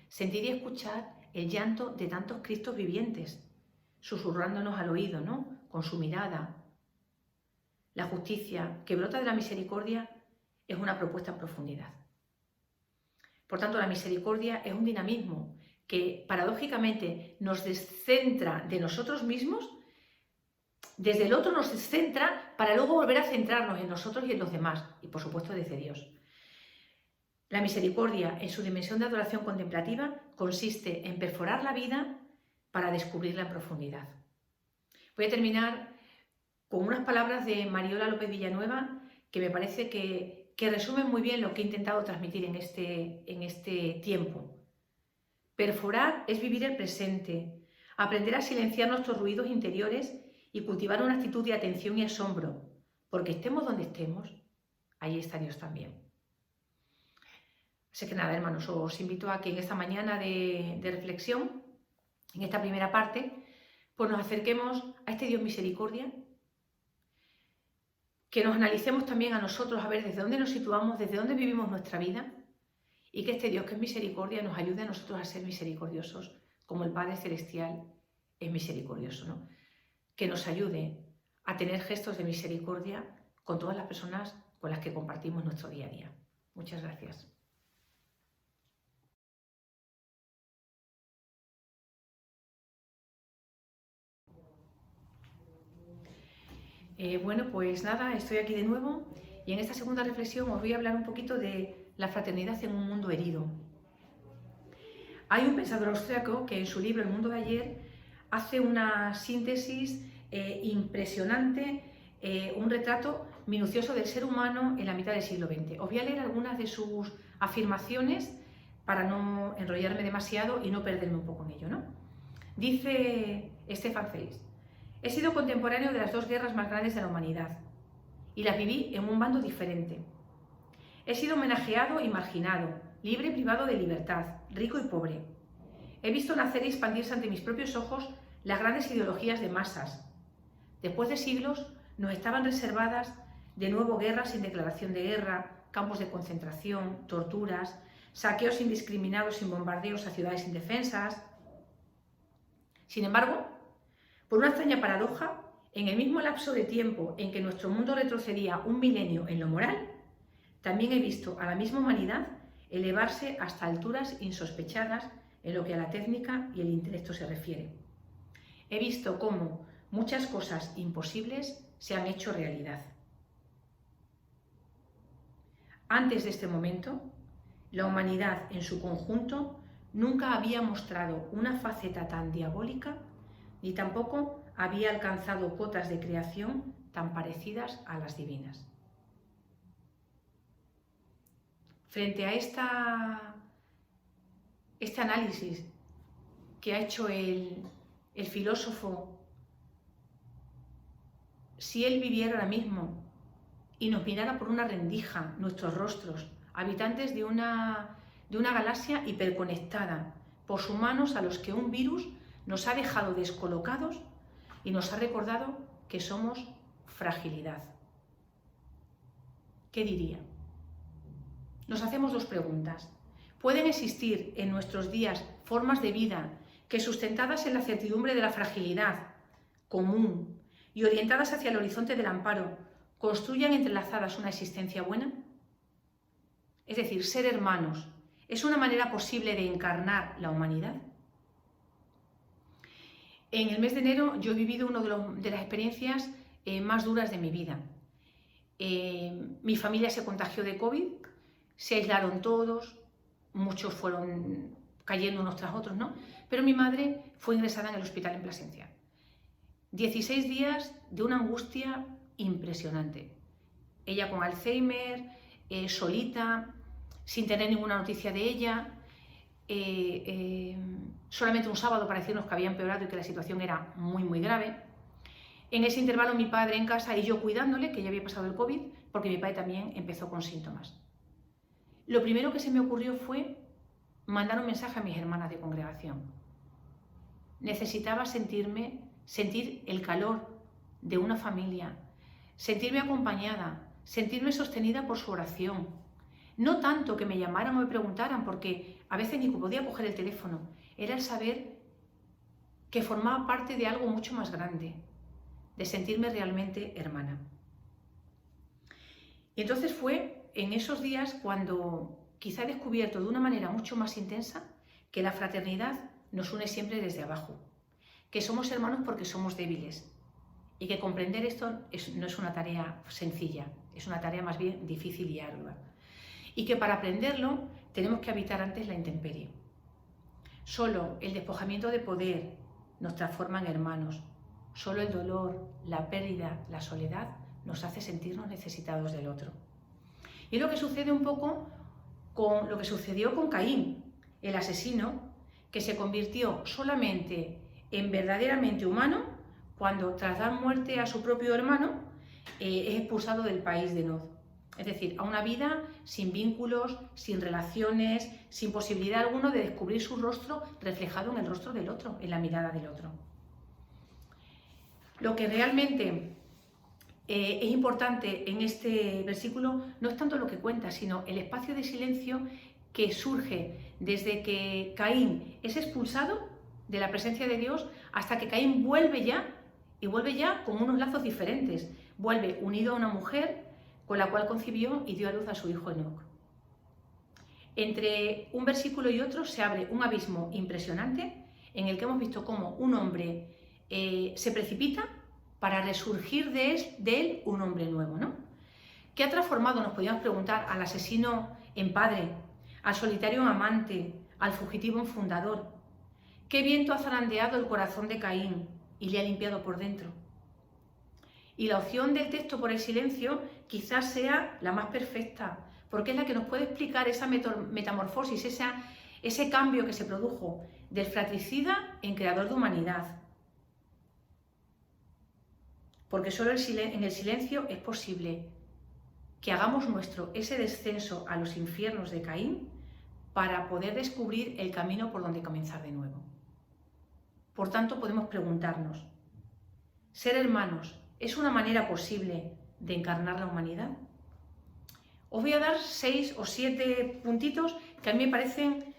Sentir y escuchar el llanto de tantos Cristos vivientes, susurrándonos al oído, ¿no?, con su mirada. La justicia que brota de la misericordia es una propuesta en profundidad. Por tanto, la misericordia es un dinamismo que paradójicamente nos descentra de nosotros mismos, desde el otro nos descentra para luego volver a centrarnos en nosotros y en los demás, y por supuesto desde Dios. La misericordia, en su dimensión de adoración contemplativa, consiste en perforar la vida para descubrirla en profundidad. Voy a terminar con unas palabras de Mariola López Villanueva que me parece que resumen muy bien lo que he intentado transmitir en este tiempo. Perforar es vivir el presente, aprender a silenciar nuestros ruidos interiores y cultivar una actitud de atención y asombro, porque estemos donde estemos, ahí está Dios también. Así que nada, hermanos, os invito a que en esta mañana de reflexión, en esta primera parte, pues nos acerquemos a este Dios misericordia, que nos analicemos también a nosotros, a ver desde dónde nos situamos, desde dónde vivimos nuestra vida, y que este Dios que es misericordia nos ayude a nosotros a ser misericordiosos, como el Padre Celestial es misericordioso, ¿no? Que nos ayude a tener gestos de misericordia con todas las personas con las que compartimos nuestro día a día. Muchas gracias. Bueno, pues nada, estoy aquí de nuevo y en esta segunda reflexión os voy a hablar un poquito de la fraternidad en un mundo herido. Hay un pensador austriaco que en su libro El mundo de ayer hace una síntesis impresionante, un retrato minucioso del ser humano en la mitad del siglo XX. Os voy a leer algunas de sus afirmaciones para no enrollarme demasiado y no perderme un poco en ello, ¿no? Dice Stefan Zweig: he sido contemporáneo de las dos guerras más grandes de la humanidad y las viví en un bando diferente. He sido homenajeado y marginado, libre y privado de libertad, rico y pobre. He visto nacer y expandirse ante mis propios ojos las grandes ideologías de masas. Después de siglos nos estaban reservadas de nuevo guerras sin declaración de guerra, campos de concentración, torturas, saqueos indiscriminados y bombardeos a ciudades indefensas. Sin embargo, por una extraña paradoja, en el mismo lapso de tiempo en que nuestro mundo retrocedía un milenio en lo moral, también he visto a la misma humanidad elevarse hasta alturas insospechadas en lo que a la técnica y el intelecto se refiere. He visto cómo muchas cosas imposibles se han hecho realidad. Antes de este momento, la humanidad en su conjunto nunca había mostrado una faceta tan diabólica, ni tampoco había alcanzado cotas de creación tan parecidas a las divinas. Frente a este análisis que ha hecho el filósofo, si él viviera ahora mismo y nos mirara por una rendija nuestros rostros, habitantes de una galaxia hiperconectada, poshumanos a los que un virus nos ha dejado descolocados y nos ha recordado que somos fragilidad, ¿qué diría? Nos hacemos dos preguntas. ¿Pueden existir en nuestros días formas de vida que, sustentadas en la certidumbre de la fragilidad común y orientadas hacia el horizonte del amparo, construyan entrelazadas una existencia buena? Es decir, ser hermanos, ¿es una manera posible de encarnar la humanidad? En el mes de enero yo he vivido una de las experiencias más duras de mi vida. Mi familia se contagió de COVID, se aislaron todos, muchos fueron cayendo unos tras otros, ¿no? Pero mi madre fue ingresada en el hospital en Plasencia. 16 días de una angustia impresionante. Ella con Alzheimer, solita, sin tener ninguna noticia de ella. Solamente un sábado para decirnos que había empeorado y que la situación era muy, muy grave. En ese intervalo mi padre en casa y yo cuidándole, que ya había pasado el COVID, porque mi padre también empezó con síntomas. Lo primero que se me ocurrió fue mandar un mensaje a mis hermanas de congregación. Necesitaba sentir el calor de una familia, sentirme acompañada, sentirme sostenida por su oración. No tanto que me llamaran o me preguntaran, porque a veces ni podía coger el teléfono. Era el saber que formaba parte de algo mucho más grande, de sentirme realmente hermana. Y entonces fue en esos días cuando quizá he descubierto de una manera mucho más intensa que la fraternidad nos une siempre desde abajo, que somos hermanos porque somos débiles y que comprender esto no es una tarea sencilla, es una tarea más bien difícil y ardua. Y que para aprenderlo tenemos que habitar antes la intemperie. Solo el despojamiento de poder nos transforma en hermanos. Solo el dolor, la pérdida, la soledad nos hace sentirnos necesitados del otro. Y es lo que sucede un poco con lo que sucedió con Caín, el asesino, que se convirtió solamente en verdaderamente humano cuando, tras dar muerte a su propio hermano, es expulsado del país de Nod. Es decir, a una vida sin vínculos, sin relaciones, sin posibilidad alguna de descubrir su rostro reflejado en el rostro del otro, en la mirada del otro. Lo que realmente es importante en este versículo no es tanto lo que cuenta, sino el espacio de silencio que surge desde que Caín es expulsado de la presencia de Dios hasta que Caín vuelve ya, y vuelve ya con unos lazos diferentes. vuelve unido a una mujer con la cual concibió y dio a luz a su hijo Enoc. Entre un versículo y otro se abre un abismo impresionante en el que hemos visto cómo un hombre se precipita para resurgir de él un hombre nuevo, ¿no? ¿Qué ha transformado, nos podríamos preguntar, al asesino en padre, al solitario en amante, al fugitivo en fundador? ¿Qué viento ha zarandeado el corazón de Caín y le ha limpiado por dentro? Y la opción del texto por el silencio quizás sea la más perfecta, porque es la que nos puede explicar esa metamorfosis, ese cambio que se produjo del fratricida en creador de humanidad. Porque solo en el silencio es posible que hagamos nuestro ese descenso a los infiernos de Caín para poder descubrir el camino por donde comenzar de nuevo. Por tanto, podemos preguntarnos, ¿ser hermanos es una manera posible de encarnar la humanidad? Os voy a dar 6 o 7 puntitos que a mí me parecen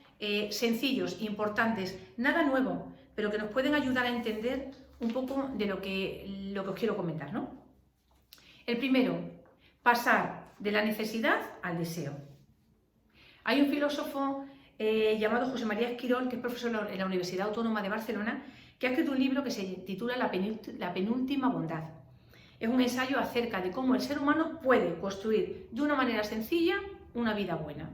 sencillos, importantes, nada nuevo, pero que nos pueden ayudar a entender un poco de lo que os quiero comentar, ¿no? El primero, pasar de la necesidad al deseo. Hay un filósofo llamado José María Esquirol, que es profesor en la Universidad Autónoma de Barcelona, que ha escrito un libro que se titula La penúltima bondad. Es un ensayo acerca de cómo el ser humano puede construir de una manera sencilla una vida buena.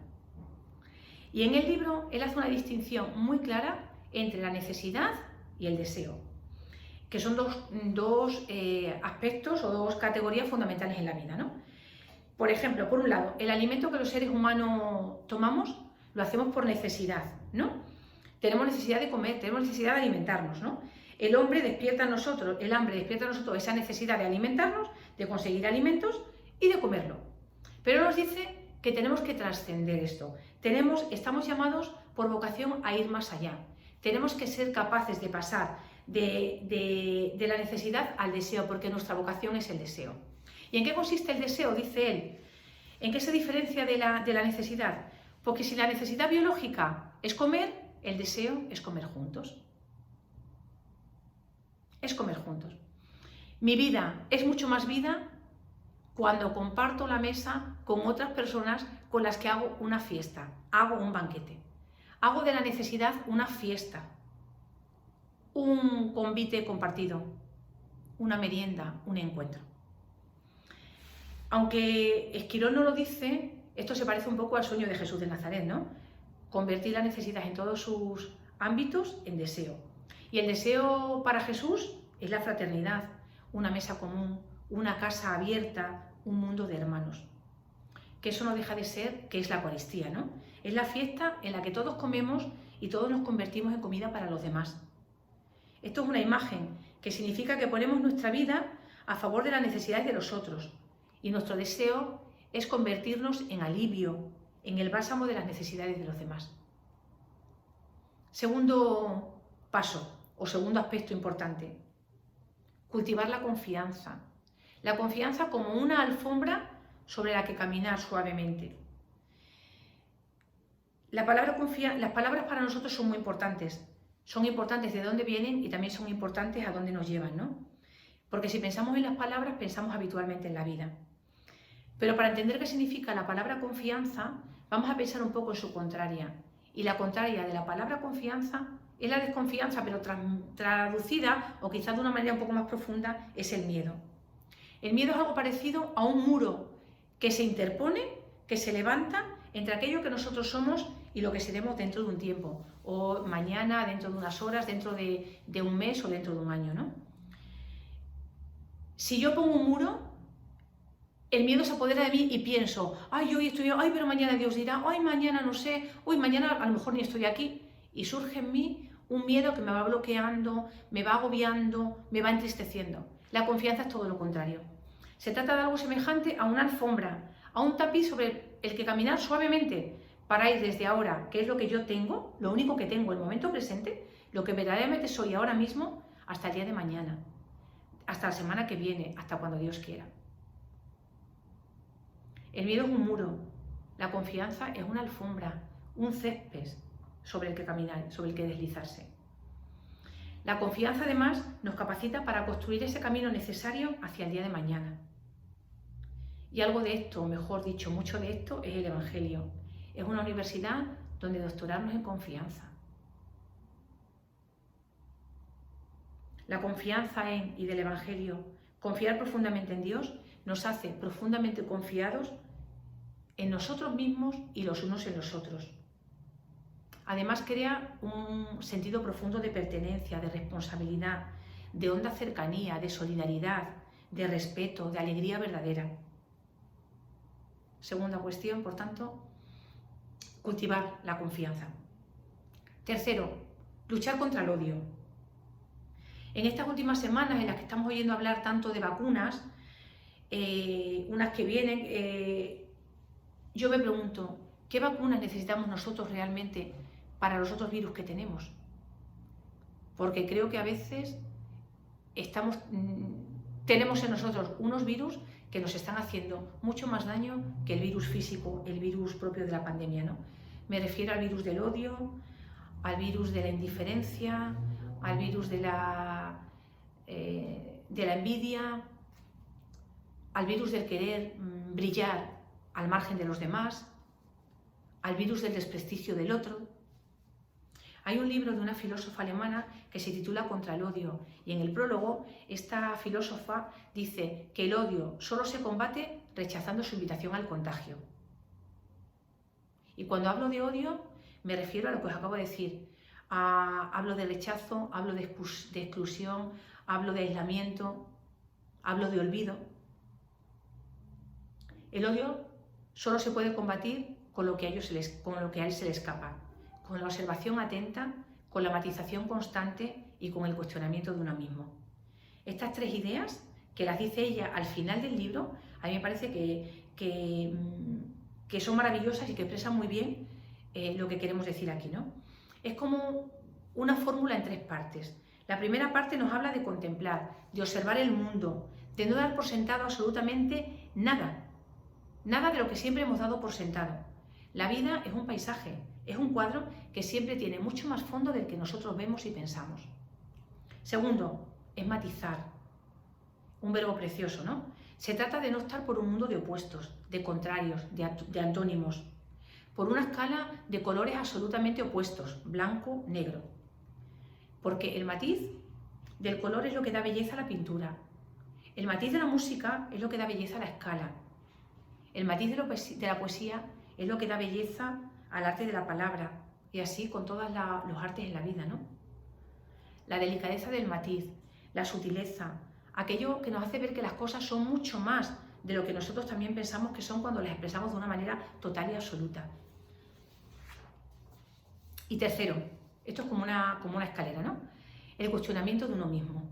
Y en el libro él hace una distinción muy clara entre la necesidad y el deseo, que son dos aspectos o dos categorías fundamentales en la vida, ¿no? Por ejemplo, por un lado, el alimento que los seres humanos tomamos lo hacemos por necesidad, ¿no? Tenemos necesidad de comer, tenemos necesidad de alimentarnos, ¿no? El hambre despierta en nosotros esa necesidad de alimentarnos, de conseguir alimentos y de comerlo. Pero nos dice que tenemos que trascender esto. Estamos llamados por vocación a ir más allá. Tenemos que ser capaces de pasar de la necesidad al deseo, porque nuestra vocación es el deseo. ¿Y en qué consiste el deseo? Dice él. ¿En qué se diferencia de la necesidad? Porque si la necesidad biológica es comer, el deseo es comer juntos. Es comer juntos. Mi vida es mucho más vida cuando comparto la mesa con otras personas con las que hago una fiesta, hago un banquete. Hago de la necesidad una fiesta, un convite compartido, una merienda, un encuentro. Aunque Esquirol no lo dice, esto se parece un poco al sueño de Jesús de Nazaret, ¿no? Convertir la necesidad en todos sus ámbitos en deseo. Y el deseo para Jesús es la fraternidad, una mesa común, una casa abierta, un mundo de hermanos. Que eso no deja de ser, que es la Eucaristía, ¿no? Es la fiesta en la que todos comemos y todos nos convertimos en comida para los demás. Esto es una imagen que significa que ponemos nuestra vida a favor de las necesidades de los otros. Y nuestro deseo es convertirnos en alivio, en el bálsamo de las necesidades de los demás. Segundo paso, o segundo aspecto importante, cultivar la confianza. La confianza como una alfombra sobre la que caminar suavemente. Las palabras para nosotros son muy importantes. Son importantes de dónde vienen y también son importantes a dónde nos llevan, ¿no? Porque si pensamos en las palabras, pensamos habitualmente en la vida. Pero para entender qué significa la palabra confianza, vamos a pensar un poco en su contraria. Y la contraria de la palabra confianza es la desconfianza, pero traducida, o quizás de una manera un poco más profunda, es el miedo. El miedo es algo parecido a un muro que se interpone, que se levanta entre aquello que nosotros somos y lo que seremos dentro de un tiempo, o mañana, dentro de unas horas, dentro de un mes o dentro de un año, ¿no? Si yo pongo un muro, el miedo se apodera de mí y pienso, ay, hoy estoy, ay, pero mañana Dios dirá, ay, mañana no sé, hoy mañana a lo mejor ni estoy aquí. Y surge en mí un miedo que me va bloqueando, me va agobiando, me va entristeciendo. La confianza es todo lo contrario. Se trata de algo semejante a una alfombra, a un tapiz sobre el que caminar suavemente para ir desde ahora, que es lo que yo tengo, lo único que tengo, el momento presente, lo que verdaderamente soy ahora mismo, hasta el día de mañana, hasta la semana que viene, hasta cuando Dios quiera. El miedo es un muro, la confianza es una alfombra, un césped sobre el que caminar, sobre el que deslizarse. La confianza además nos capacita para construir ese camino necesario hacia el día de mañana. Y algo de esto, o mejor dicho, mucho de esto es el Evangelio. Es una universidad donde doctorarnos en confianza. La confianza en y del Evangelio, confiar profundamente en Dios, nos hace profundamente confiados en nosotros mismos y los unos en los otros. Además crea un sentido profundo de pertenencia, de responsabilidad, de honda cercanía, de solidaridad, de respeto, de alegría verdadera. Segunda cuestión, por tanto, cultivar la confianza. Tercero, luchar contra el odio. En estas últimas semanas en las que estamos oyendo hablar tanto de vacunas, unas que vienen, yo me pregunto, ¿qué vacunas necesitamos nosotros realmente para los otros virus que tenemos? Porque creo que a veces tenemos en nosotros unos virus que nos están haciendo mucho más daño que el virus físico, el virus propio de la pandemia, ¿no? Me refiero al virus del odio, al virus de la indiferencia, al virus de la envidia, al virus del querer brillar al margen de los demás, al virus del desprestigio del otro. Hay un libro de una filósofa alemana que se titula Contra el odio, y en el prólogo esta filósofa dice que el odio solo se combate rechazando su invitación al contagio. Y cuando hablo de odio me refiero a lo que os acabo de decir. Hablo de rechazo, hablo de exclusión, hablo de aislamiento, hablo de olvido. El odio solo se puede combatir con lo que a él se le escapa, con la observación atenta, con la matización constante y con el cuestionamiento de uno mismo. Estas tres ideas, que las dice ella al final del libro, a mí me parece que son maravillosas y que expresan muy bien lo que queremos decir aquí, ¿no? Es como una fórmula en tres partes. La primera parte nos habla de contemplar, de observar el mundo, de no dar por sentado absolutamente nada de lo que siempre hemos dado por sentado. La vida es un paisaje, es un cuadro que siempre tiene mucho más fondo del que nosotros vemos y pensamos. Segundo, es matizar, un verbo precioso, ¿no? Se trata de no estar por un mundo de opuestos, de contrarios, de antónimos, por una escala de colores absolutamente opuestos, blanco, negro. Porque el matiz del color es lo que da belleza a la pintura. El matiz de la música es lo que da belleza a la escala. El matiz de la poesía es lo que da belleza al arte de la palabra, y así con todos los artes en la vida, ¿no? La delicadeza del matiz, la sutileza, aquello que nos hace ver que las cosas son mucho más de lo que nosotros también pensamos que son cuando las expresamos de una manera total y absoluta. Y tercero, esto es como una escalera, ¿no? El cuestionamiento de uno mismo.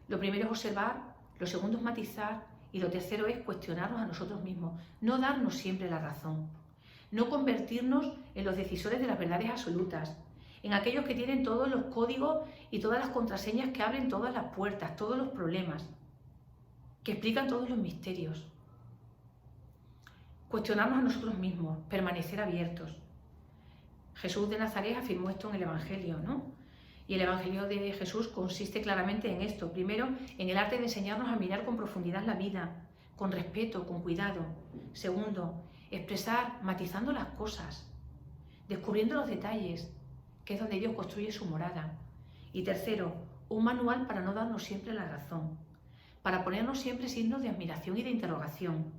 Lo primero es observar, lo segundo es matizar y lo tercero es cuestionarnos a nosotros mismos, no darnos siempre la razón, no convertirnos en los decisores de las verdades absolutas, en aquellos que tienen todos los códigos y todas las contraseñas que abren todas las puertas, todos los problemas, que explican todos los misterios. Cuestionarnos a nosotros mismos, permanecer abiertos. Jesús de Nazaret afirmó esto en el Evangelio, ¿no? Y el Evangelio de Jesús consiste claramente en esto. Primero, en el arte de enseñarnos a mirar con profundidad la vida, con respeto, con cuidado. Segundo, expresar matizando las cosas, descubriendo los detalles, que es donde Dios construye su morada. Y tercero, un manual para no darnos siempre la razón, para ponernos siempre signos de admiración y de interrogación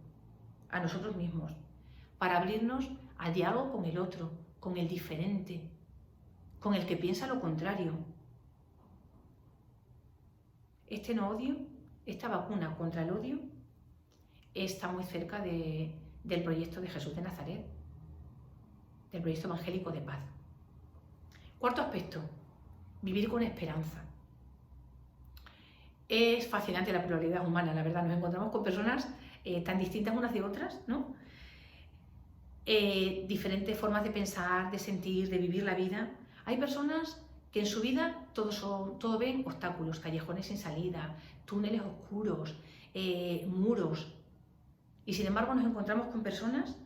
a nosotros mismos, para abrirnos al diálogo con el otro, con el diferente, con el que piensa lo contrario. Este no odio, esta vacuna contra el odio, está muy cerca del proyecto de Jesús de Nazaret, del proyecto evangélico de paz. Cuarto aspecto, vivir con esperanza. Es fascinante la pluralidad humana, la verdad, nos encontramos con personas tan distintas unas de otras, ¿no? Diferentes formas de pensar, de sentir, de vivir la vida. Hay personas que en su vida todo ven obstáculos, callejones sin salida, túneles oscuros, muros. Y sin embargo nos encontramos con personas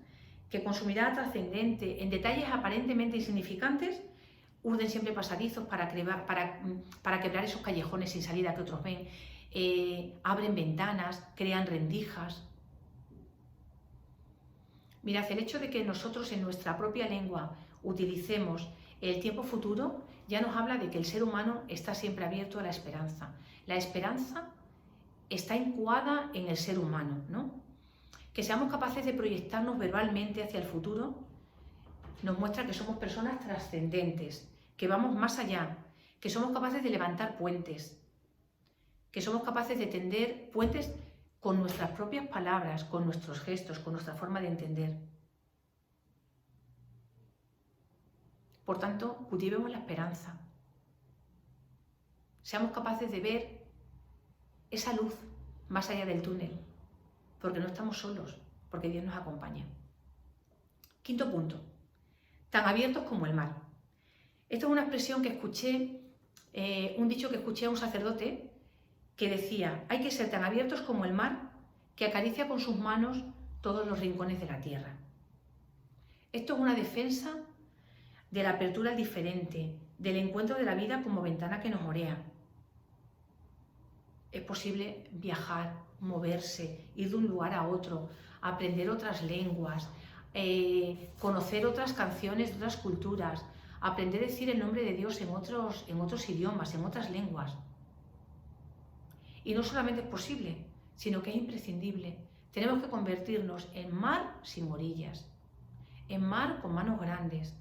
que con su mirada trascendente, en detalles aparentemente insignificantes, urden siempre pasadizos para quebrar esos callejones sin salida que otros ven, abren ventanas, crean rendijas. Mirad, el hecho de que nosotros en nuestra propia lengua utilicemos el tiempo futuro ya nos habla de que el ser humano está siempre abierto a la esperanza. La esperanza está incuada en el ser humano, ¿no? Que seamos capaces de proyectarnos verbalmente hacia el futuro nos muestra que somos personas trascendentes, que vamos más allá, que somos capaces de levantar puentes, que somos capaces de tender puentes con nuestras propias palabras, con nuestros gestos, con nuestra forma de entender. Por tanto, cultivemos la esperanza. Seamos capaces de ver esa luz más allá del túnel, porque no estamos solos, porque Dios nos acompaña. Quinto punto, tan abiertos como el mar. Esto es una expresión que escuché, un dicho que escuché a un sacerdote que decía: hay que ser tan abiertos como el mar que acaricia con sus manos todos los rincones de la tierra. Esto es una defensa de la apertura al diferente, del encuentro de la vida como ventana que nos orea. Es posible viajar, moverse, ir de un lugar a otro, aprender otras lenguas, conocer otras canciones de otras culturas, aprender a decir el nombre de Dios en otros idiomas, en otras lenguas. Y no solamente es posible, sino que es imprescindible. Tenemos que convertirnos en mar sin orillas, en mar con manos grandes,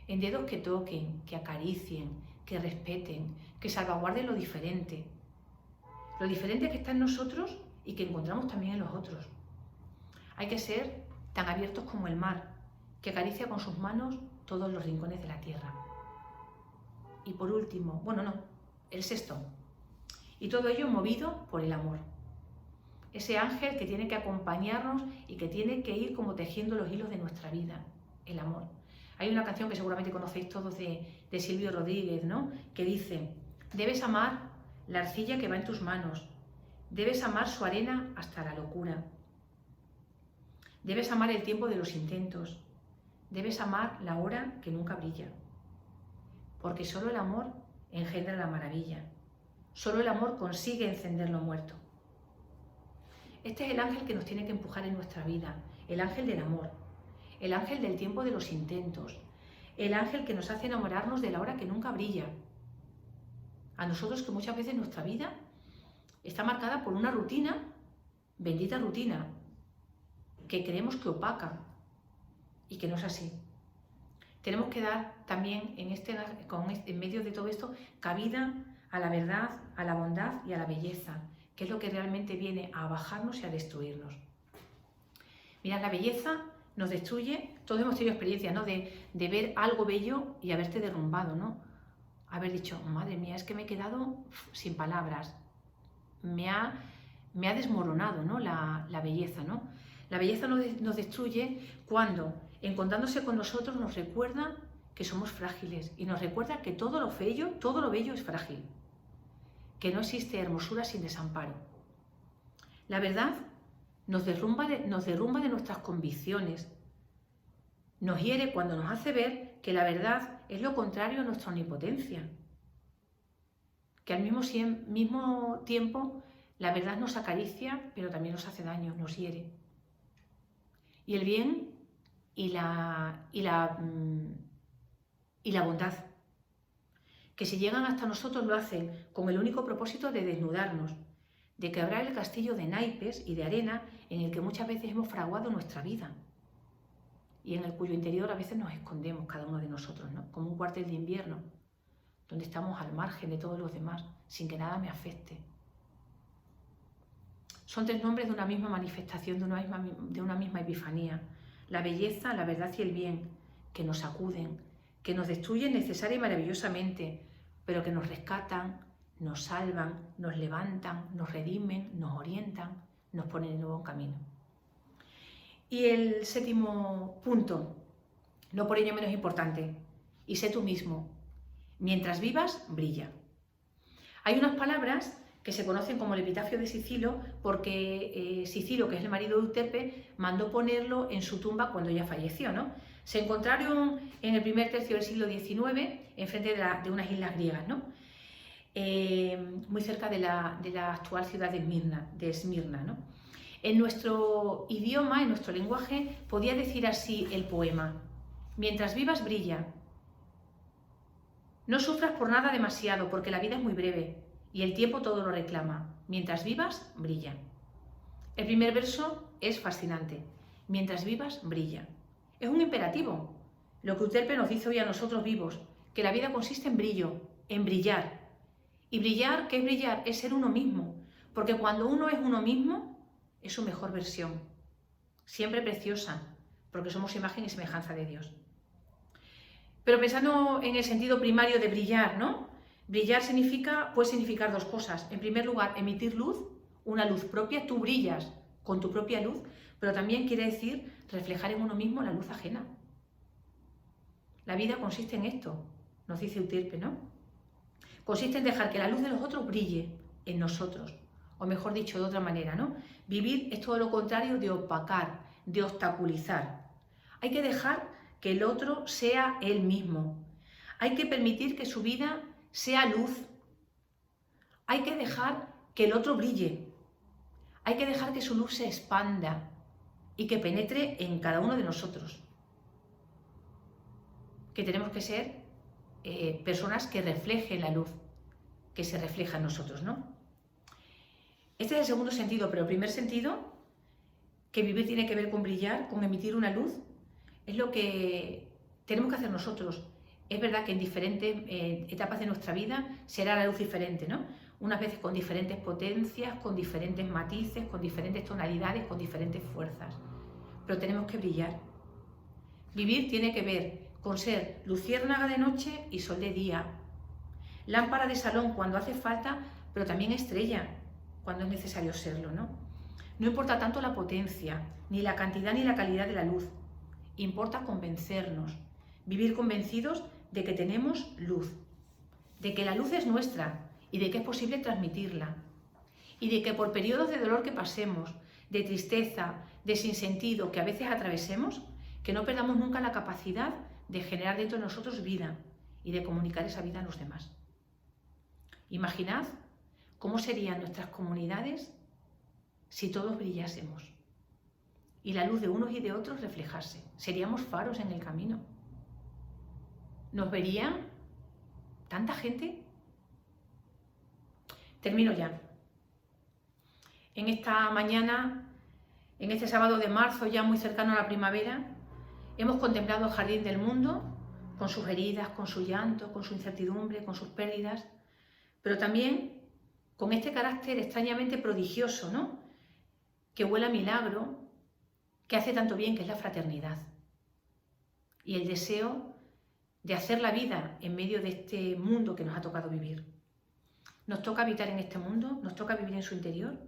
en dedos que toquen, que acaricien, que respeten, que salvaguarden lo diferente que está en nosotros y que encontramos también en los otros. Hay que ser tan abiertos como el mar, que acaricia con sus manos todos los rincones de la tierra. Y por último, el sexto, y todo ello movido por el amor. Ese ángel que tiene que acompañarnos y que tiene que ir como tejiendo los hilos de nuestra vida, el amor. Hay una canción que seguramente conocéis todos de Silvio Rodríguez, ¿no? Que dice: debes amar la arcilla que va en tus manos, debes amar su arena hasta la locura, debes amar el tiempo de los intentos, debes amar la hora que nunca brilla, porque solo el amor engendra la maravilla, solo el amor consigue encender lo muerto. Este es el ángel que nos tiene que empujar en nuestra vida, el ángel del amor, el ángel del tiempo de los intentos, el ángel que nos hace enamorarnos de la hora que nunca brilla. A nosotros, que muchas veces nuestra vida está marcada por una rutina, bendita rutina, que creemos que opaca y que no es así. Tenemos que dar también en medio de todo esto cabida a la verdad, a la bondad y a la belleza, que es lo que realmente viene a bajarnos y a destruirnos. Mirad, la belleza nos destruye. Todos hemos tenido experiencias, ¿no? de ver algo bello y haberte derrumbado, ¿no? Haber dicho: madre mía, es que me he quedado sin palabras, me ha desmoronado, ¿no? la belleza, ¿no? La belleza nos destruye cuando, encontrándose con nosotros, nos recuerda que somos frágiles y nos recuerda que todo lo bello es frágil, que no existe hermosura sin desamparo. La verdad nos derrumba de nuestras convicciones, nos hiere cuando nos hace ver que la verdad es lo contrario a nuestra omnipotencia, que al mismo tiempo la verdad nos acaricia, pero también nos hace daño, nos hiere. Y el bien y la bondad, que si llegan hasta nosotros lo hacen con el único propósito de desnudarnos, de quebrar el castillo de naipes y de arena en el que muchas veces hemos fraguado nuestra vida y en el cuyo interior a veces nos escondemos cada uno de nosotros, ¿no? Como un cuartel de invierno, donde estamos al margen de todos los demás, sin que nada me afecte. Son tres nombres de una misma manifestación, de una misma epifanía: la belleza, la verdad y el bien, que nos sacuden, que nos destruyen necesaria y maravillosamente, pero que nos rescatan, nos salvan, nos levantan, nos redimen, nos orientan, nos ponen de nuevo en camino. Y el séptimo punto, no por ello menos importante: y sé tú mismo, mientras vivas, brilla. Hay unas palabras que se conocen como el epitafio de Sicilo, porque Sicilo, que es el marido de Euterpe, mandó ponerlo en su tumba cuando ya falleció, ¿no? Se encontraron en el primer tercio del siglo XIX, enfrente de unas islas griegas, ¿no? Muy cerca de la actual ciudad de Esmirna, ¿no? En nuestro idioma, en nuestro lenguaje, podía decir así el poema: mientras vivas, brilla. No sufras por nada demasiado, porque la vida es muy breve y el tiempo todo lo reclama. Mientras vivas, brilla. El primer verso es fascinante. Mientras vivas, brilla. Es un imperativo. Lo que Euterpe nos dice hoy a nosotros vivos, que la vida consiste en brillo, en brillar. Y brillar, ¿qué es brillar? Es ser uno mismo. Porque cuando uno es uno mismo, es su mejor versión. Siempre preciosa, porque somos imagen y semejanza de Dios. Pero pensando en el sentido primario de brillar, ¿no? Brillar puede significar dos cosas. En primer lugar, emitir luz, una luz propia. Tú brillas con tu propia luz, pero también quiere decir reflejar en uno mismo la luz ajena. La vida consiste en esto, nos dice Euterpe, ¿no? Consiste en dejar que la luz de los otros brille en nosotros. O mejor dicho, de otra manera, ¿no? Vivir es todo lo contrario de opacar, de obstaculizar. Hay que dejar que el otro sea él mismo. Hay que permitir que su vida sea luz. Hay que dejar que el otro brille. Hay que dejar que su luz se expanda y que penetre en cada uno de nosotros. Que tenemos que ser personas que reflejen la luz que se refleja en nosotros, ¿no? Este es el segundo sentido, pero el primer sentido, que vivir tiene que ver con brillar, con emitir una luz, es lo que tenemos que hacer nosotros. Es verdad que en diferentes etapas de nuestra vida será la luz diferente, ¿no? Unas veces con diferentes potencias, con diferentes matices, con diferentes tonalidades, con diferentes fuerzas. Pero tenemos que brillar. Vivir tiene que ver con ser luciérnaga de noche y sol de día. Lámpara de salón cuando hace falta, pero también estrella cuando es necesario serlo, ¿no? No importa tanto la potencia, ni la cantidad ni la calidad de la luz. Importa convencernos, vivir convencidos de que tenemos luz, de que la luz es nuestra y de que es posible transmitirla, y de que por periodos de dolor que pasemos, de tristeza, de sinsentido que a veces atravesemos, que no perdamos nunca la capacidad de generar dentro de nosotros vida y de comunicar esa vida a los demás. Imaginad cómo serían nuestras comunidades si todos brillásemos y la luz de unos y de otros reflejase. Seríamos faros en el camino. ¿Nos verían tanta gente? Termino ya. En esta mañana, en este sábado de marzo, ya muy cercano a la primavera, hemos contemplado el jardín del mundo, con sus heridas, con su llanto, con su incertidumbre, con sus pérdidas, pero también con este carácter extrañamente prodigioso, ¿no? Que huele a milagro, que hace tanto bien, que es la fraternidad. Y el deseo de hacer la vida en medio de este mundo que nos ha tocado vivir. Nos toca habitar en este mundo, nos toca vivir en su interior,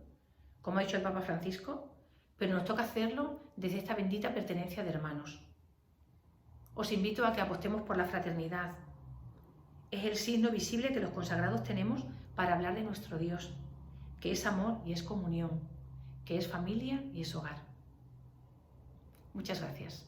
como ha dicho el Papa Francisco, pero nos toca hacerlo desde esta bendita pertenencia de hermanos. Os invito a que apostemos por la fraternidad. Es el signo visible que los consagrados tenemos para hablar de nuestro Dios, que es amor y es comunión, que es familia y es hogar. Muchas gracias.